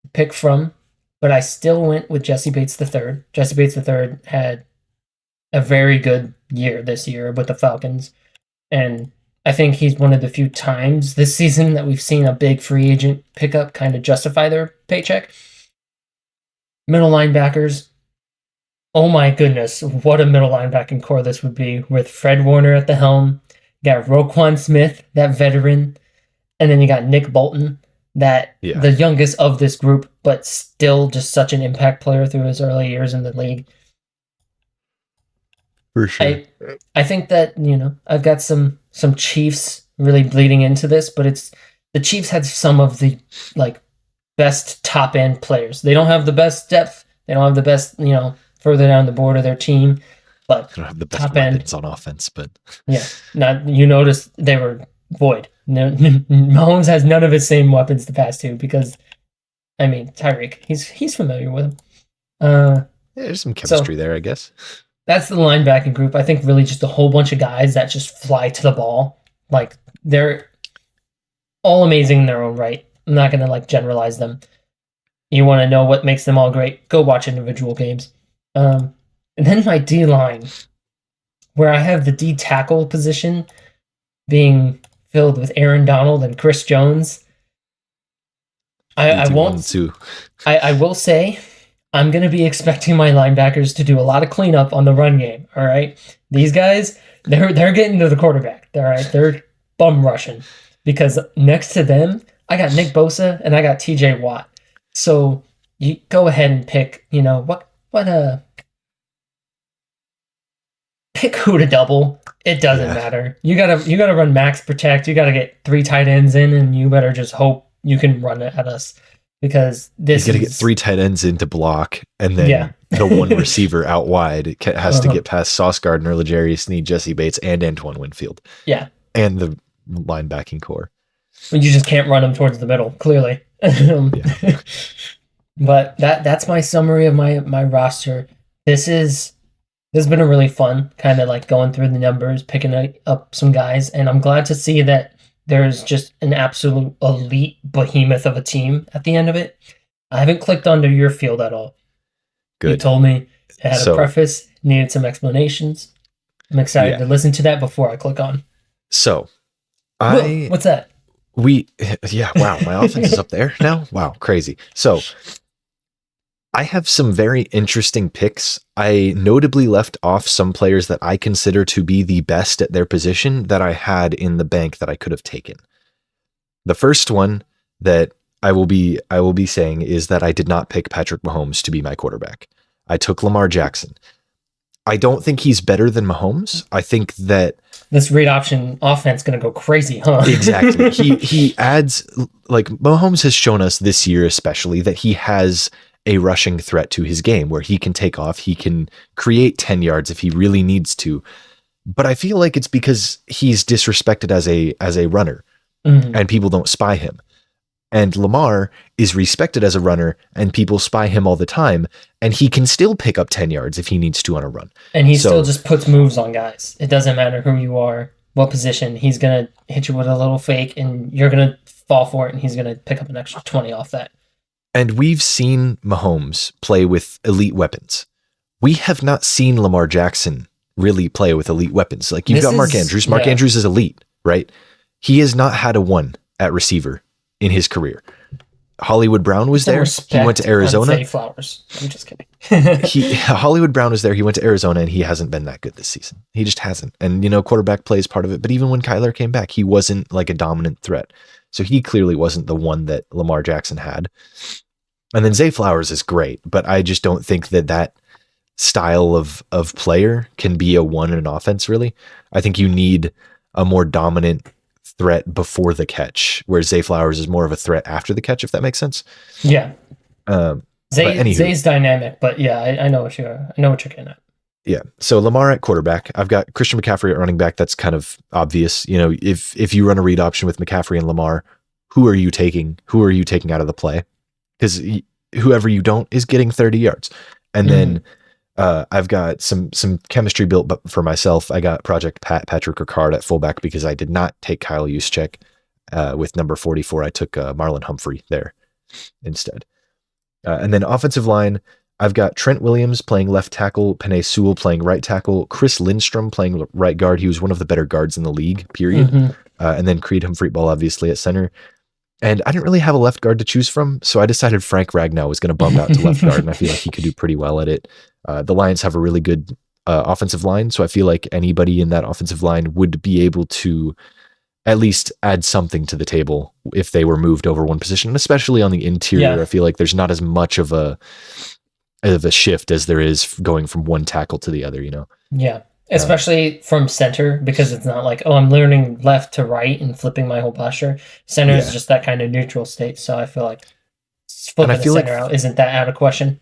to pick from, but I still went with Jesse Bates III. Jesse Bates III had a very good year this year with the Falcons, and I think he's one of the few times this season that we've seen a big free agent pickup kind of justify their paycheck. Middle linebackers. Oh my goodness, what a middle linebacking core this would be with Fred Warner at the helm. You got Roquan Smith, that veteran, and then you got Nick Bolton, the youngest of this group, but still just such an impact player through his early years in the league. For sure. I think that, I've got some Chiefs really bleeding into this, but the Chiefs had some of the best top end players. They don't have the best depth. They don't have the best, further down the board of their team, but they don't have the best weapons on offense. But you notice they were void. Mahomes has none of his same weapons to pass to because, Tyreek, he's familiar with him. There's some chemistry there, I guess. That's the linebacking group. I think really just a whole bunch of guys that just fly to the ball. They're all amazing in their own right. I'm not going to generalize them. You want to know what makes them all great? Go watch individual games. And then my D-line, where I have the D tackle position being filled with Aaron Donald and Chris Jones. I will say I'm going to be expecting my linebackers to do a lot of cleanup on the run game. All right, these guys, they're getting to the quarterback. All right, they're bum rushing because next to them, I got Nick Bosa and I got T.J. Watt. So you go ahead and pick. Pick who to double. It doesn't matter. You gotta run max protect. You gotta get 3 tight ends in, and you better just hope you can run it at us because you gotta get 3 tight ends in to block, and then the one receiver out wide has to get past Sauce Gardner, L'Jarius Sneed, Jesse Bates, and Antoine Winfield. Yeah, and the linebacking core. You just can't run them towards the middle, clearly. But that's my summary of my roster. This has been a really fun kind of going through the numbers, picking up some guys, and I'm glad to see that there's just an absolute elite behemoth of a team at the end of it. I haven't clicked onto your field at all. Good. You told me it had a preface, needed some explanations. I'm excited to listen to that before I click on. So, what's that? Wow, my offense is up there now. Wow, crazy. So, I have some very interesting picks. I notably left off some players that I consider to be the best at their position that I had in the bank that I could have taken. The first one that I will be saying is that I did not pick Patrick Mahomes to be my quarterback. I took Lamar Jackson. I don't think he's better than Mahomes. I think that this read option offense going to go crazy, huh? Exactly. He adds, like, Mahomes has shown us this year especially that he has a rushing threat to his game where he can take off, he can create 10 yards if he really needs to. But I feel like it's because he's disrespected as a runner and people don't spy him. And Lamar is respected as a runner and people spy him all the time, and he can still pick up 10 yards if he needs to on a run. And he still just puts moves on guys. It doesn't matter who you are, what position. He's going to hit you with a little fake and you're going to fall for it, and he's going to pick up an extra 20 off that. And we've seen Mahomes play with elite weapons. We have not seen Lamar Jackson really play with elite weapons. Like, you've got Mark Andrews. Mark Andrews is elite, right? He has not had a one at receiver in his career. Hollywood Brown was there. He went to Arizona. Flowers. I'm just kidding. Hollywood Brown was there. He went to Arizona, and he hasn't been that good this season. He just hasn't. And, quarterback play is part of it. But even when Kyler came back, he wasn't like a dominant threat. So he clearly wasn't the one that Lamar Jackson had. And then Zay Flowers is great, but I just don't think that style of player can be a one in an offense, really. I think you need a more dominant threat before the catch, where Zay Flowers is more of a threat after the catch, if that makes sense. Yeah. Zay's dynamic, but yeah, I know what you're getting at. Yeah. So Lamar at quarterback. I've got Christian McCaffrey at running back. That's kind of obvious. If you run a read option with McCaffrey and Lamar, who are you taking? Who are you taking out of the play? Because whoever you don't is getting 30 yards. And then I've got some chemistry built for myself. I got Project Patrick Ricard at fullback because I did not take Kyle Juszczyk with number 44. I took Marlon Humphrey there instead. And then offensive line, I've got Trent Williams playing left tackle, Penei Sewell playing right tackle, Chris Lindstrom playing right guard. He was one of the better guards in the league, period. And then Creed Humphrey-Ball, obviously, at center. And I didn't really have a left guard to choose from, so I decided Frank Ragnow was going to bump out to left guard, and I feel like he could do pretty well at it. The Lions have a really good offensive line, so I feel like anybody in that offensive line would be able to at least add something to the table if they were moved over one position, especially on the interior. Yeah. I feel like there's not as much of a shift as there is going from one tackle to the other, Yeah. Especially from center, because it's not like, I'm learning left to right and flipping my whole posture. Center is just that kind of neutral state. So I feel like flipping the center out isn't that out of question.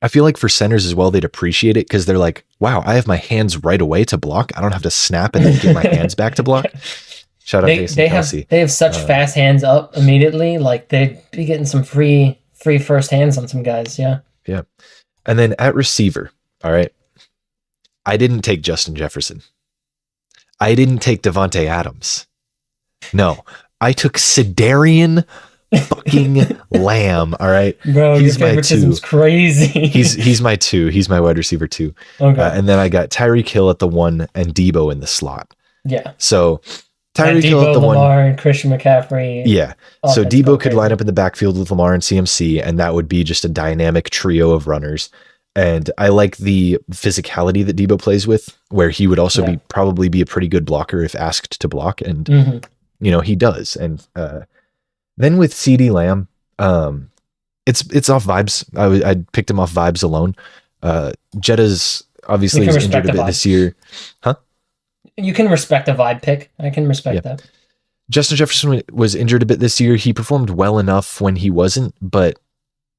I feel like for centers as well, they'd appreciate it because they're like, wow, I have my hands right away to block. I don't have to snap and then get my hands back to block. Shout out Jason Kelsey. They have such fast hands up immediately. Like, they'd be getting some free first hands on some guys. Yeah. Yeah. And then at receiver, all right, I didn't take Justin Jefferson. I didn't take Devontae Adams. No, I took Cedarian fucking Lamb. All right, bro, he's your favoritism's crazy. He's my 2. He's my wide receiver 2. Okay, and then I got Tyreek Hill at the 1 and Debo in the slot. Yeah. So Tyreek Hill at the Lamar, 1, and Christian McCaffrey. Yeah. So Debo could line up in the backfield with Lamar and CMC, and that would be just a dynamic trio of runners. And I like the physicality that Debo plays with, where he would also probably be a pretty good blocker if asked to block. And, he does. And then with CD Lamb, it's off vibes. I picked him off vibes alone. Jetta's obviously is injured a bit this year. Huh? You can respect a vibe pick. I can respect that. Justin Jefferson was injured a bit this year. He performed well enough when he wasn't, but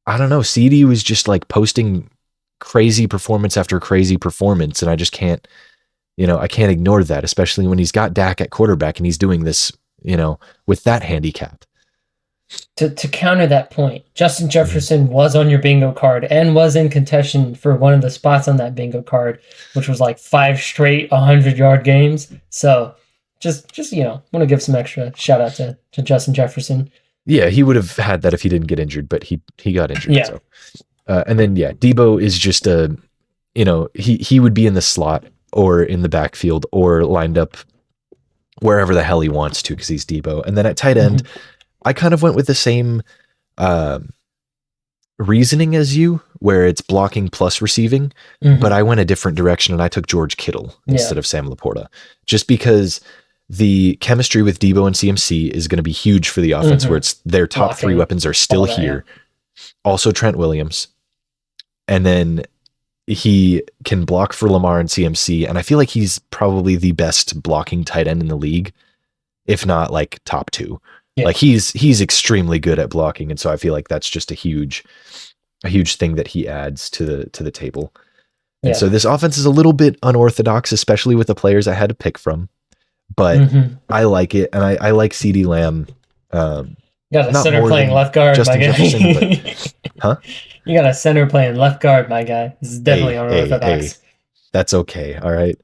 I don't know. CD was just like posting crazy performance after crazy performance, and I just can't, I can't ignore that, especially when he's got Dak at quarterback and he's doing this, with that handicap. To counter that point, Justin Jefferson was on your bingo card and was in contention for one of the spots on that bingo card, which was like 5 straight 100-yard games. So just want to give some extra shout out to Justin Jefferson. Yeah, he would have had that if he didn't get injured, but he got injured. Yeah. So. And then, Debo is just he would be in the slot or in the backfield or lined up wherever the hell he wants to because he's Debo. And then at tight end, I kind of went with the same reasoning as you, where it's blocking plus receiving, but I went a different direction and I took George Kittle instead of Sam Laporta, just because the chemistry with Debo and CMC is going to be huge for the offense, where it's their top Blocking, 3 weapons are still here. Also Trent Williams. And then he can block for Lamar and CMC. And I feel like he's probably the best blocking tight end in the league, if not like top 2. Yeah. Like he's extremely good at blocking. And so I feel like that's just a huge thing that he adds to the table. And so this offense is a little bit unorthodox, especially with the players I had to pick from, but I like it. And I like CeeDee Lamb. You got a center playing left guard, Justin my guy. Huh? You got a center playing left guard, my guy. This is definitely unorthodox. That's okay. All right.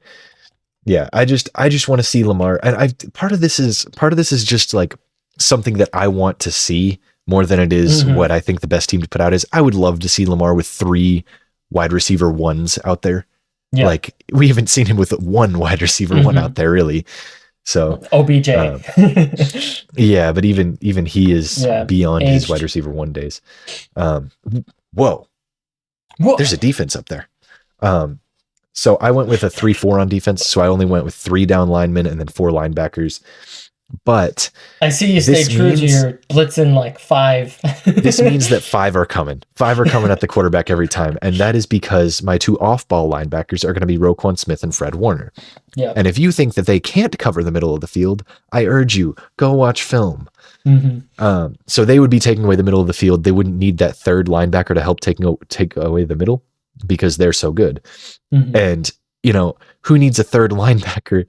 Yeah, I just want to see Lamar, and part of this is just like something that I want to see more than it is what I think the best team to put out is. I would love to see Lamar with 3 wide receiver ones out there. Yeah. Like we haven't seen him with 1 wide receiver one out there really. So OBJ. Yeah, but even he is beyond aged. His wide receiver 1 days. Whoa. There's a defense up there. So I went with a 3-4 on defense. So I only went with 3 down linemen and then 4 linebackers. But I see you stay true to your blitzing like 5. This means that 5 are coming. 5 are coming at the quarterback every time. And that is because my 2 off-ball linebackers are going to be Roquan Smith and Fred Warner. Yeah. And if you think that they can't cover the middle of the field, I urge you, go watch film. So they would be taking away the middle of the field. They wouldn't need that 3rd linebacker to help take away the middle because they're so good. And, who needs a 3rd linebacker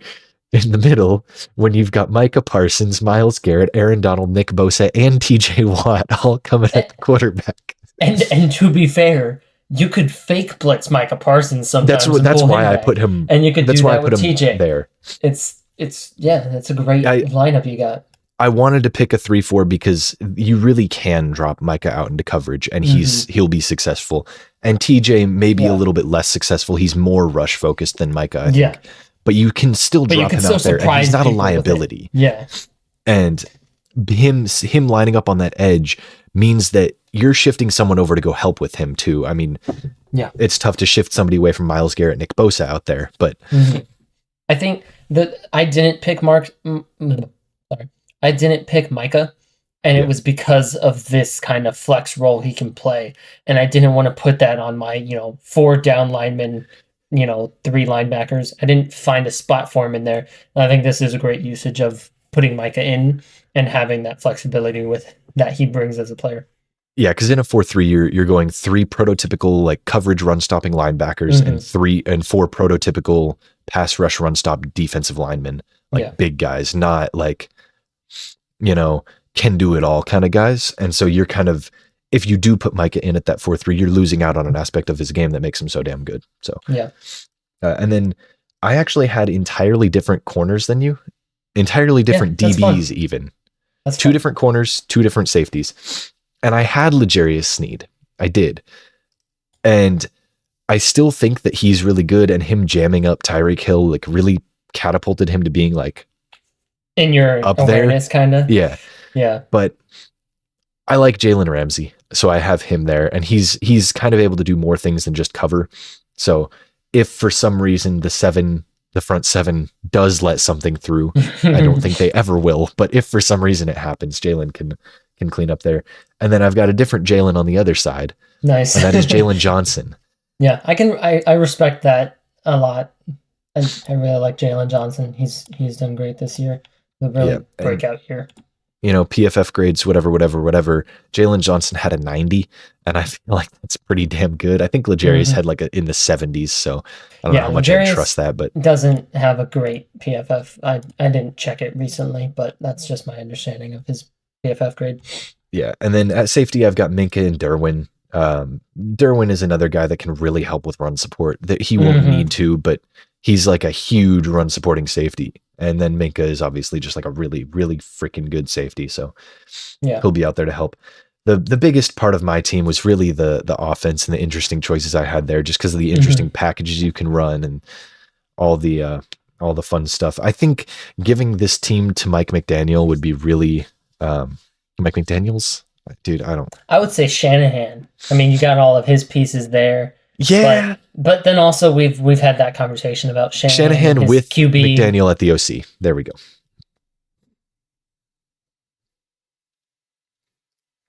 in the middle when you've got Micah Parsons, Myles Garrett, Aaron Donald, Nick Bosa, and TJ Watt all coming at the quarterback. And to be fair, you could fake blitz Micah Parsons sometimes. That's why I put him. And you could do that with TJ there. It's that's a great lineup you got. I wanted to pick a 3-4 because you really can drop Micah out into coverage and he'll be successful. And TJ may be a little bit less successul. He's more rush focused than Micah, I think. But you can still drop him out there and he's not a liability. Yeah. And him lining up on that edge means that you're shifting someone over to go help with him too. I mean, it's tough to shift somebody away from Myles Garrett, Nick Bosa out there, but I think that I didn't pick I didn't pick Micah, and it was because of this kind of flex role he can play. And I didn't want to put that on my, 4 down linemen, 3 linebackers. I didn't find a spot for him in there. And I think this is a great usage of putting Micah in and having that flexibility with that he brings as a player. Yeah, because in a 4-3, you're going 3 prototypical like coverage run stopping linebackers and 4 prototypical pass rush run stop defensive linemen, like big guys, not like can do it all kind of guys. And so you're kind of, if you do put Micah in at that 4-3, you're losing out on an aspect of his game that makes him so damn good. So and then I actually had entirely different corners than you, entirely different DBs fun. Even. That's 2 different corners, 2 different safeties. And I had L'Jarius Sneed. I did. And I still think that he's really good, and him jamming up Tyreek Hill like really catapulted him to being like in your up awareness kind of. Yeah. But I like Jalen Ramsey, so I have him there, and he's kind of able to do more things than just cover. So if for some reason the front 7 does let something through, I don't think they ever will, but if for some reason it happens, Jalen can clean up there. And then I've got a different Jalen on the other side. Nice. And that is Jalen Johnson. Yeah, I respect that a lot. I really like Jalen Johnson. He's done great this year. The really breakout year. PFF grades, whatever. Jalen Johnson had a 90, and I feel like that's pretty damn good. I think L'Jarius had like in the 70s, so I don't know how much I trust that. But doesn't have a great PFF. I didn't check it recently, but that's just my understanding of his PFF grade. Yeah, and then at safety, I've got Minka and Derwin. Derwin is another guy that can really help with run support. That he won't need to, but he's like a huge run supporting safety. And then Minka is obviously just like a really, really freaking good safety. So he'll be out there to help. The biggest part of my team was really the offense and the interesting choices I had there, just because of the interesting packages you can run and all the fun stuff. I think giving this team to Mike McDaniel would be really Mike McDaniels. dude, I don't. I would say Shanahan. I mean, you got all of his pieces there. Yeah, but then also we've had that conversation about Shanahan his with QB. McDaniel at the OC. There we go.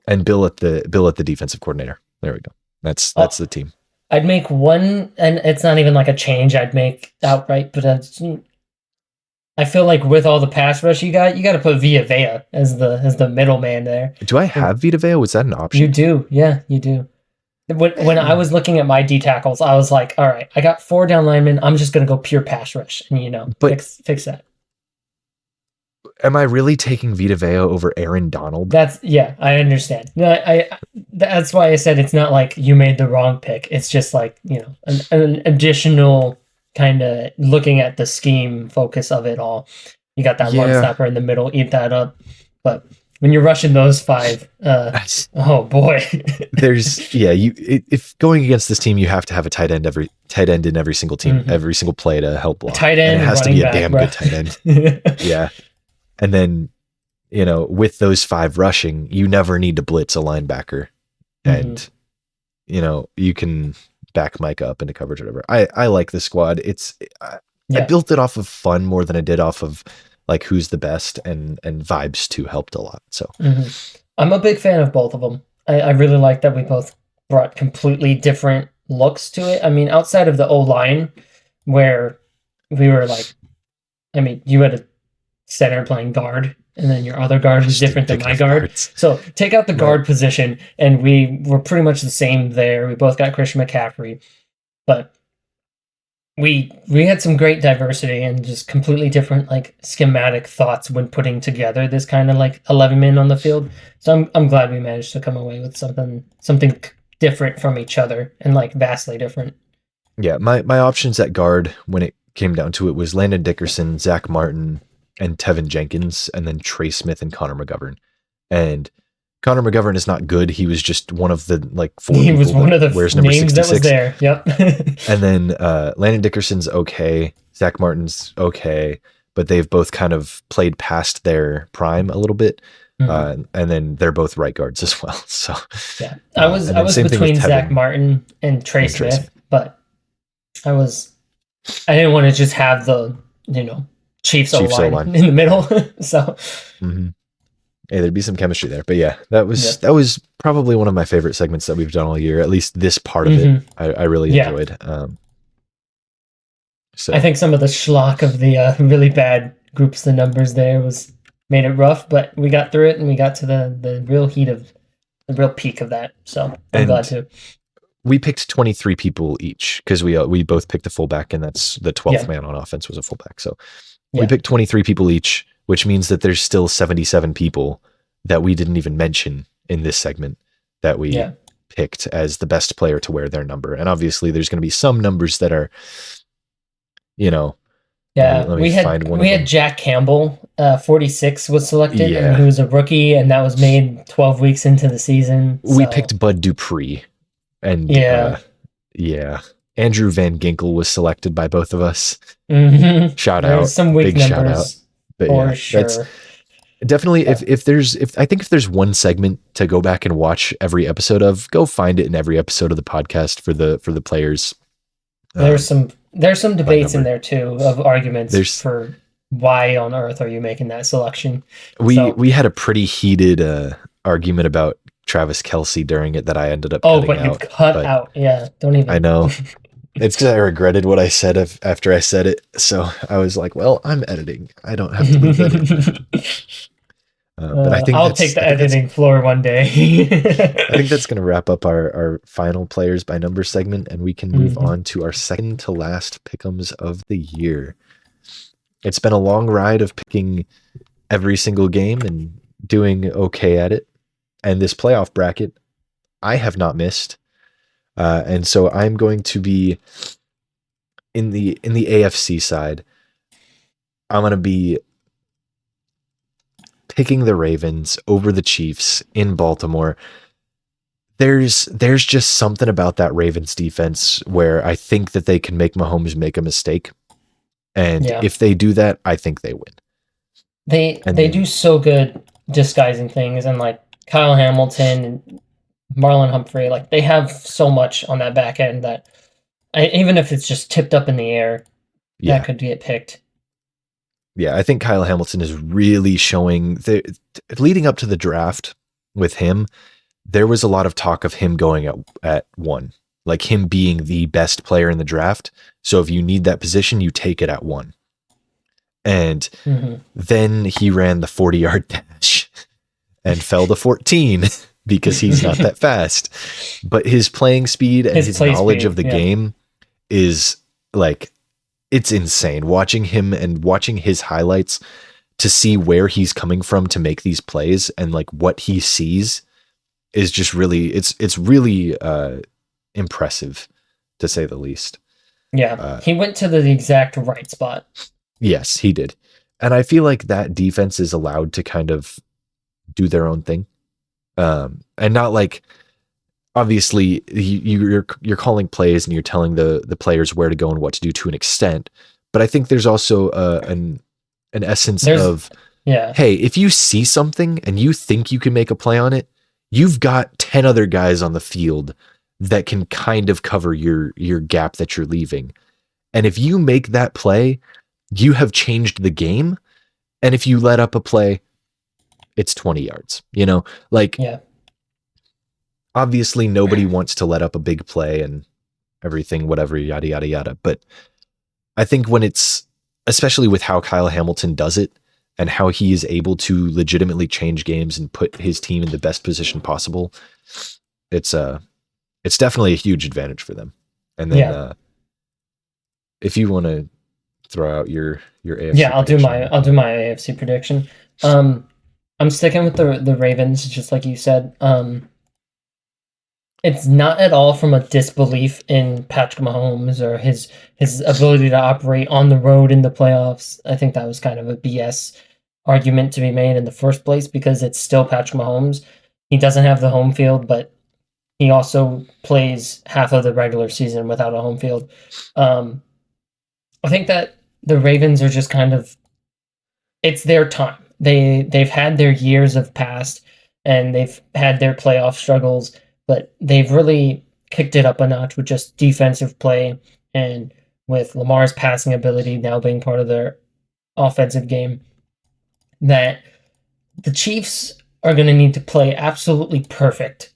And Bill at the defensive coordinator. There we go. That's the team. I'd make one, and it's not even like a change I'd make outright, but I feel like with all the pass rush you got to put Vita Vea as the middleman there. Do I have Vita Vea? Was that an option? You do, yeah, you do. When I was looking at my D tackles, I was like, all right, I got 4 down linemen. I'm just gonna go pure pass rush, and fix that. Am I really taking Vita Vea over Aaron Donald? I understand. No, that's why I said it's not like you made the wrong pick. It's just like, an additional kind of looking at the scheme focus of it all. You got that run stopper in the middle, eat that up. But when you're rushing those 5, oh boy. If going against this team, you have to have a tight end in every single team, every single play to help block. Tight end, and it has to be a damn good tight end. Yeah. And then, with those 5 rushing, you never need to blitz a linebacker. And, you can back Mike up into coverage or whatever. I like the squad. I built it off of fun more than I did off of like who's the best, and vibes too helped a lot. So I'm a big fan of both of them. I really like that we both brought completely different looks to it. I mean, outside of the O-line where we were like, you had a center playing guard, and then your other guard was different than my guard. Guards. So take out the guard position, and we were pretty much the same there. We both got Christian McCaffrey, but we had some great diversity and just completely different like schematic thoughts when putting together this kind of like 11 men on the field. So I'm glad we managed to come away with something different from each other, and like vastly different. Yeah, my options at guard when it came down to it was Landon Dickerson, Zach Martin, and Tevin Jenkins, and then Trey Smith and Connor McGovern. And Connor McGovern is not good. He was just one of the like 4 he people was one of the wears number names 66. That was there. Yep. And then Landon Dickerson's okay. Zach Martin's okay, but they've both kind of played past their prime a little bit. And then they're both right guards as well. So yeah, I was between Zach Martin and Trey Smith, but I didn't want to just have the Chiefs O-line in the middle. So hey, there'd be some chemistry there. But yeah, that was probably one of my favorite segments that we've done all year. At least this part of it, I really enjoyed. So I think some of the schlock of the really bad groups, the numbers there made it rough, but we got through it, and we got to the real heat of the real peak of that. So I'm glad to. We picked 23 people each because we both picked a fullback, and that's the 12th man on offense was a fullback. So we picked 23 people each, which means that there's still 77 people that we didn't even mention in this segment that we picked as the best player to wear their number. And obviously there's going to be some numbers that are, we had Jack Campbell, 46 was selected, and he was a rookie, and that was made 12 weeks into the season. So. We picked Bud Dupree, and Andrew Van Ginkel was selected by both of us. Shout out, some weak big numbers, shout out. But for sure. That's definitely if there's one segment to go back and watch every episode of, go find it in every episode of the podcast for the players. There's some debates in there too of arguments for why on earth are you making that selection. We had a pretty heated argument about Travis Kelce during it that I ended up cutting out. You cut out. Yeah, don't even. I know. It's because I regretted what I said after I said it. So I was like, well, I'm editing. I don't have to leave that in. But I think I'll take the editing floor one day. I think that's going to wrap up our final players by number segment, and we can move on to our second to last pick'ems of the year. It's been a long ride of picking every single game and doing okay at it. And this playoff bracket, I have not missed. And so I'm going to be in the AFC side. I'm going to be picking the Ravens over the Chiefs in Baltimore. There's just something about that Ravens defense where I think that they can make Mahomes make a mistake. And if they do that, I think they win. They do so good disguising things and like Kyle Hamilton and Marlon Humphrey, like they have so much on that back end that even if it's just tipped up in the air, that could get picked. Yeah, I think Kyle Hamilton is really showing leading up to the draft with him. There was a lot of talk of him going at 1, like him being the best player in the draft. So if you need that position, you take it at 1. And then he ran the 40-yard dash and fell to 14 because he's not that fast. But his playing speed and his knowledge of the game is like, it's insane. Watching him and watching his highlights to see where he's coming from to make these plays and like what he sees is just really, it's really impressive, to say the least. Yeah, he went to the exact right spot. Yes, he did. And I feel like that defense is allowed to kind of do their own thing. And not like, obviously you're calling plays and you're telling the players where to go and what to do to an extent. But I think there's also an essence of, hey, if you see something and you think you can make a play on it, you've got 10 other guys on the field that can kind of cover your gap that you're leaving. And if you make that play, you have changed the game. And if you let up a play, it's 20 yards, like, obviously nobody wants to let up a big play and everything, whatever, yada, yada, yada. But I think when it's, especially with how Kyle Hamilton does it and how he is able to legitimately change games and put his team in the best position possible, it's definitely a huge advantage for them. And then if you want to throw out your AFC I'll do my AFC prediction. I'm sticking with the Ravens, just like you said. It's not at all from a disbelief in Patrick Mahomes or his ability to operate on the road in the playoffs. I think that was kind of a BS argument to be made in the first place because it's still Patrick Mahomes. He doesn't have the home field, but he also plays half of the regular season without a home field. I think that the Ravens are just kind of, it's their time. They've had their years of past and they've had their playoff struggles, but they've really kicked it up a notch with just defensive play and with Lamar's passing ability now being part of their offensive game, that the Chiefs are going to need to play absolutely perfect,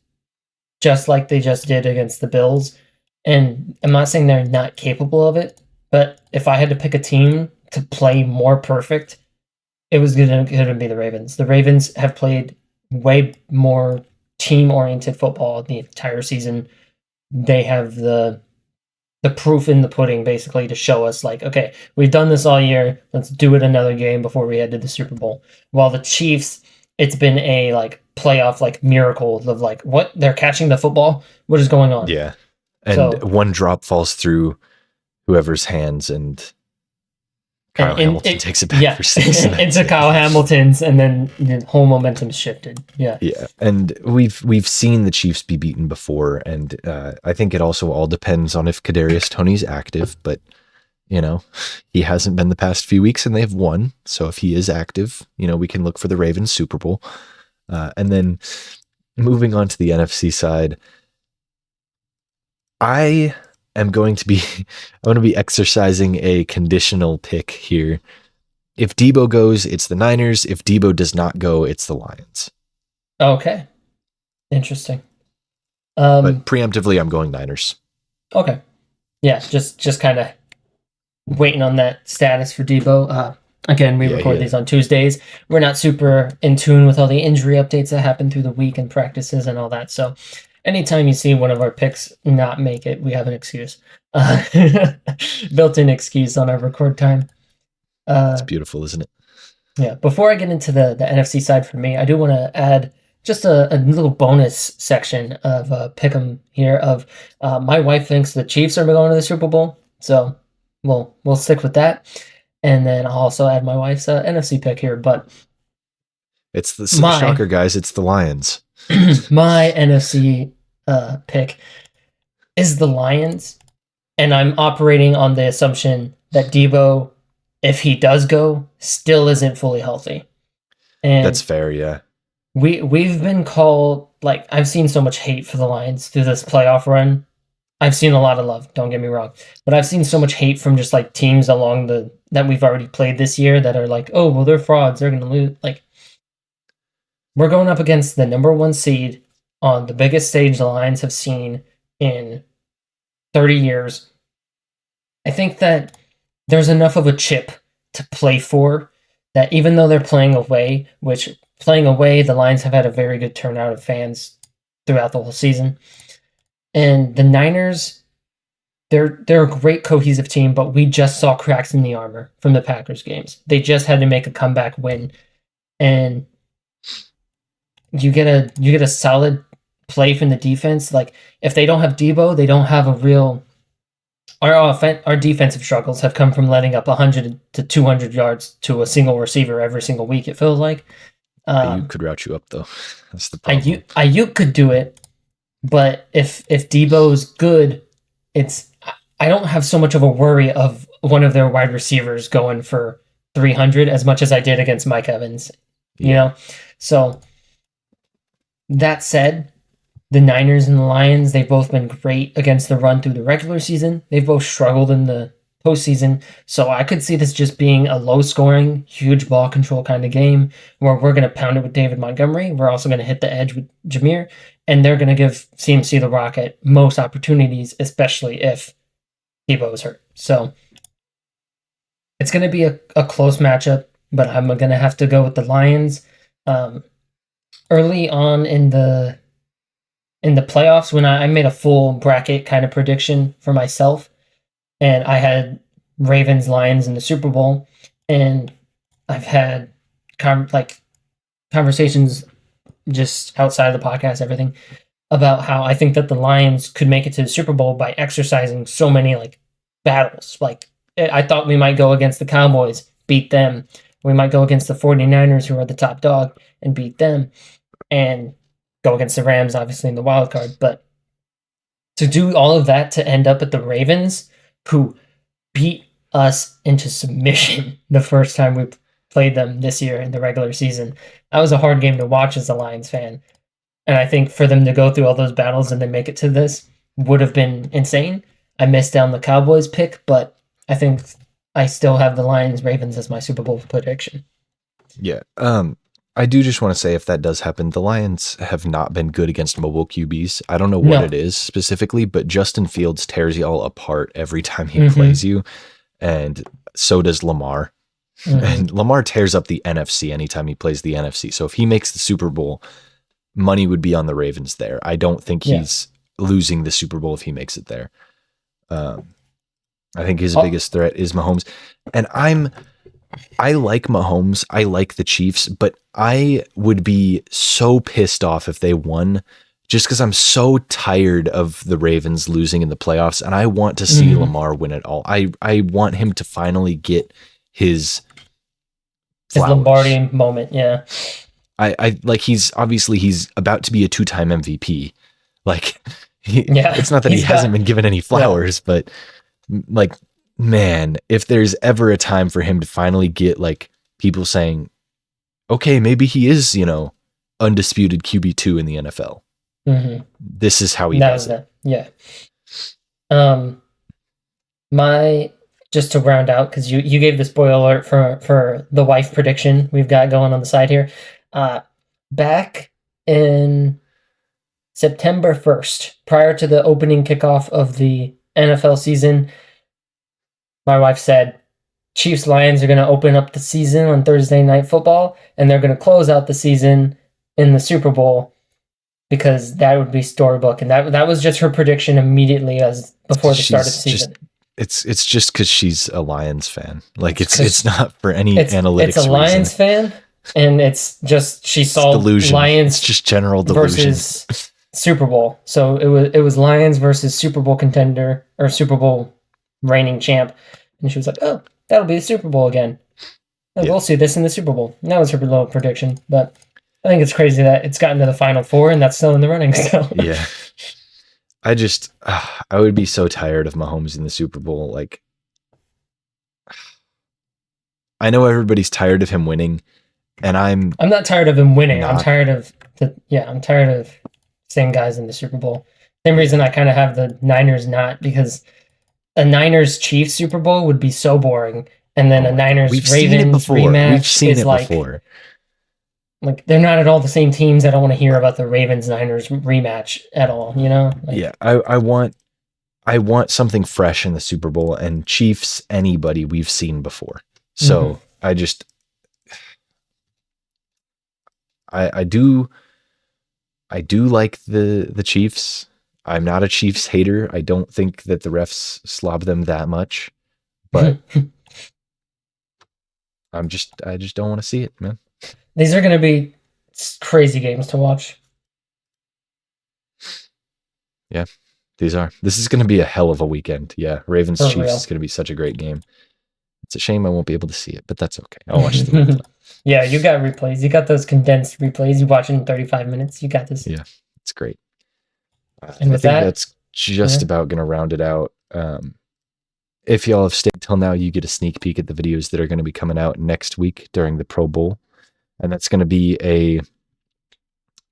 just like they just did against the Bills. And I'm not saying they're not capable of it, but if I had to pick a team to play more perfect, it was going to be the Ravens. The Ravens have played way more team-oriented football the entire season. They have the proof in the pudding, basically, to show us, like, okay, we've done this all year. Let's do it another game before we head to the Super Bowl. While the Chiefs, it's been a like playoff like miracle of like, what, they're catching the football? What is going on? Yeah, and one drop falls through whoever's hands and Kyle Hamilton takes it back for 6. Into Kyle Hamilton's, and then the whole momentum shifted. Yeah. And we've seen the Chiefs be beaten before, and I think it also all depends on if Kadarius Toney's active. But he hasn't been the past few weeks, and they've won. So if he is active, we can look for the Ravens Super Bowl. And then moving on to the NFC side, I'm going to be exercising a conditional pick here. If Debo goes, it's the Niners. If Debo does not go, it's the Lions. Okay. Interesting. But preemptively, I'm going Niners. Okay. Yeah, just kind of waiting on that status for Debo. Again, we record these on Tuesdays. We're not super in tune with all the injury updates that happen through the week and practices and all that. So anytime you see one of our picks not make it, we have an excuse. Built-in excuse on our record time. It's beautiful, isn't it? Yeah. Before I get into the NFC side for me, I do want to add just a little bonus section of pick'em here. Of my wife thinks the Chiefs are going to the Super Bowl, so we'll stick with that. And then I'll also add my wife's NFC pick here. But it's the shocker, guys. It's the Lions. My NFC pick is the Lions, and I'm operating on the assumption that Debo, if he does go, still isn't fully healthy. And that's fair, yeah. we've been called, like, I've seen so much hate for the Lions through this playoff run. I've seen a lot of love, don't get me wrong, but I've seen so much hate from just like teams along the that we've already played this year that are like, oh well, they're frauds, they're gonna lose. Like, we're going up against the number one seed on the biggest stage the Lions have seen in 30 years. I think that there's enough of a chip to play for that even though they're playing away, which playing away, the Lions have had a very good turnout of fans throughout the whole season. And the Niners, they're a great cohesive team, but we just saw cracks in the armor from the Packers games. They just had to make a comeback win. And you get a solid play from the defense. Like, if they don't have Debo, they don't have a real. Our defensive struggles have come from letting up 100 to 200 yards to a single receiver every single week. It feels like. Ayuk could route you up though. That's the problem. Ayuk could do it, but if Debo's good, I don't have so much of a worry of one of their wide receivers going for 300 as much as I did against Mike Evans. You know, so that said, the Niners and the Lions, they've both been great against the run through the regular season. They've both struggled in the postseason. So I could see this just being a low-scoring, huge ball control kind of game where we're going to pound it with David Montgomery. We're also going to hit the edge with Jameer, and they're going to give CMC the Rocket most opportunities, especially if Debo is hurt. So it's going to be a close matchup, but I'm going to have to go with the Lions. Early on in the playoffs, when I made a full bracket kind of prediction for myself, and I had Ravens Lions in the Super Bowl, and I've had conversations just outside of the podcast, everything, about how I think that the Lions could make it to the Super Bowl by exercising so many like battles. Like, I thought we might go against the Cowboys, beat them. We might go against the 49ers, who are the top dog, and beat them, and go against the Rams, obviously, in the wild card. But to do all of that to end up at the Ravens, who beat us into submission the first time we played them this year in the regular season, that was a hard game to watch as a Lions fan. And I think for them to go through all those battles and then make it to this would have been insane. I missed down the Cowboys pick, but I think I still have the Lions-Ravens as my Super Bowl prediction. Yeah. I do just want to say, if that does happen, the Lions have not been good against mobile QBs. I don't know what it is specifically, but Justin Fields tears y'all apart every time he plays you. And so does Lamar. And Lamar tears up the NFC anytime he plays the NFC. So if he makes the Super Bowl, money would be on the Ravens there. I don't think he's losing the Super Bowl if he makes it there. I think his biggest threat is Mahomes. And I like Mahomes. I like the Chiefs, but I would be so pissed off if they won, just because I'm so tired of the Ravens losing in the playoffs, and I want to see Lamar win it all. I want him to finally get his Lombardi moment. Yeah. I like, he's about to be a 2-time MVP. Like, it's not that he hasn't been given any flowers, but like, man, if there's ever a time for him to finally get like people saying, okay, maybe he is, undisputed QB2 in the NFL. This is how he does it. Yeah. Just to round out, because you gave the spoiler alert for the wife prediction we've got going on the side here. Back in September 1st, prior to the opening kickoff of the NFL season, my wife said Chiefs Lions are going to open up the season on Thursday Night Football, and they're going to close out the season in the Super Bowl, because that would be storybook. And that was just her prediction immediately before the start of the season. It's just because she's a Lions fan. Like, it's not for any analytics. It's a Lions fan, and it's just she saw Lions. It's just general delusion. Versus Super Bowl. So it was Lions versus Super Bowl contender, or Super Bowl reigning champ, and she was like, "Oh, that'll be the Super Bowl again. We'll see this in the Super Bowl." And that was her little prediction, but I think it's crazy that it's gotten to the Final Four and that's still in the running. So. Yeah. I would be so tired of Mahomes in the Super Bowl. Like, I know everybody's tired of him winning, And I'm not tired of him winning. I'm not. tired of I'm tired of same guys in the Super Bowl. Same reason I kind of have the Niners not, because a Niners Chiefs Super Bowl would be so boring, and then a Niners Ravens rematch We've seen is it before. Like they're not at all the same teams. I don't want to hear about the Ravens Niners rematch at all. You know? Like, yeah, I want something fresh in the Super Bowl, and Chiefs anybody we've seen before. So I do like the Chiefs. I'm not a Chiefs hater. I don't think that the refs slob them that much, but I just don't want to see it, man. These are going to be crazy games to watch. Yeah, these are. This is going to be a hell of a weekend. Yeah, Ravens For Chiefs real. is going to be such a great game. It's a shame I won't be able to see it, but that's okay. I'll watch the replay. Yeah, you got replays. You got those condensed replays. You watch in 35 minutes. You got this. Yeah, it's great. And I think that's just about going to round it out. If y'all have stayed till now, you get a sneak peek at the videos that are going to be coming out next week during the Pro Bowl. And that's going to be a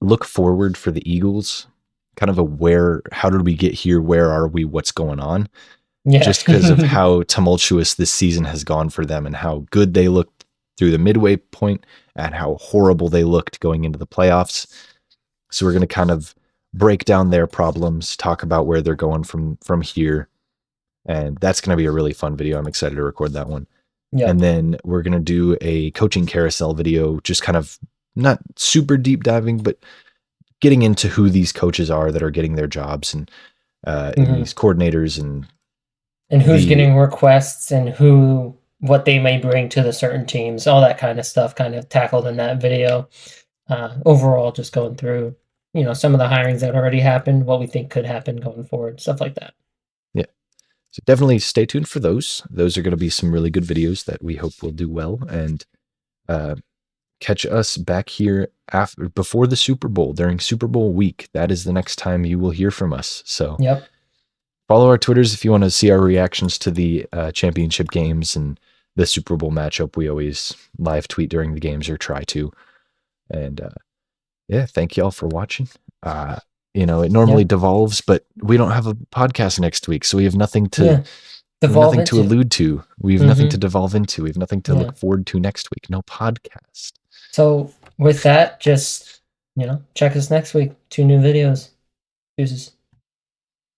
look forward for the Eagles, kind of how did we get here? Where are we? What's going on? Yeah. Just because of how tumultuous this season has gone for them and how good they looked through the midway point and how horrible they looked going into the playoffs. So we're going to kind of break down their problems, talk about where they're going from here. And that's going to be a really fun video. I'm excited to record that one. Yep. And then we're going to do a coaching carousel video, just kind of not super deep diving, but getting into who these coaches are that are getting their jobs and these coordinators and who's getting requests and what they may bring to the certain teams, all that kind of stuff kind of tackled in that video. Overall, just going through, some of the hirings that already happened, what we think could happen going forward, stuff like that. Yeah. So definitely stay tuned for those. Those are going to be some really good videos that we hope will do well. And catch us back here before the Super Bowl, during Super Bowl week. That is the next time you will hear from us. So follow our Twitters if you want to see our reactions to the championship games and the Super Bowl matchup. We always live tweet during the games, or try to. And thank you all for watching. It normally devolves, but we don't have a podcast next week, so we have nothing to allude to. We have nothing to devolve into. We have nothing to look forward to next week. No podcast. So with that, just check us next week. 2 new videos. Deuces.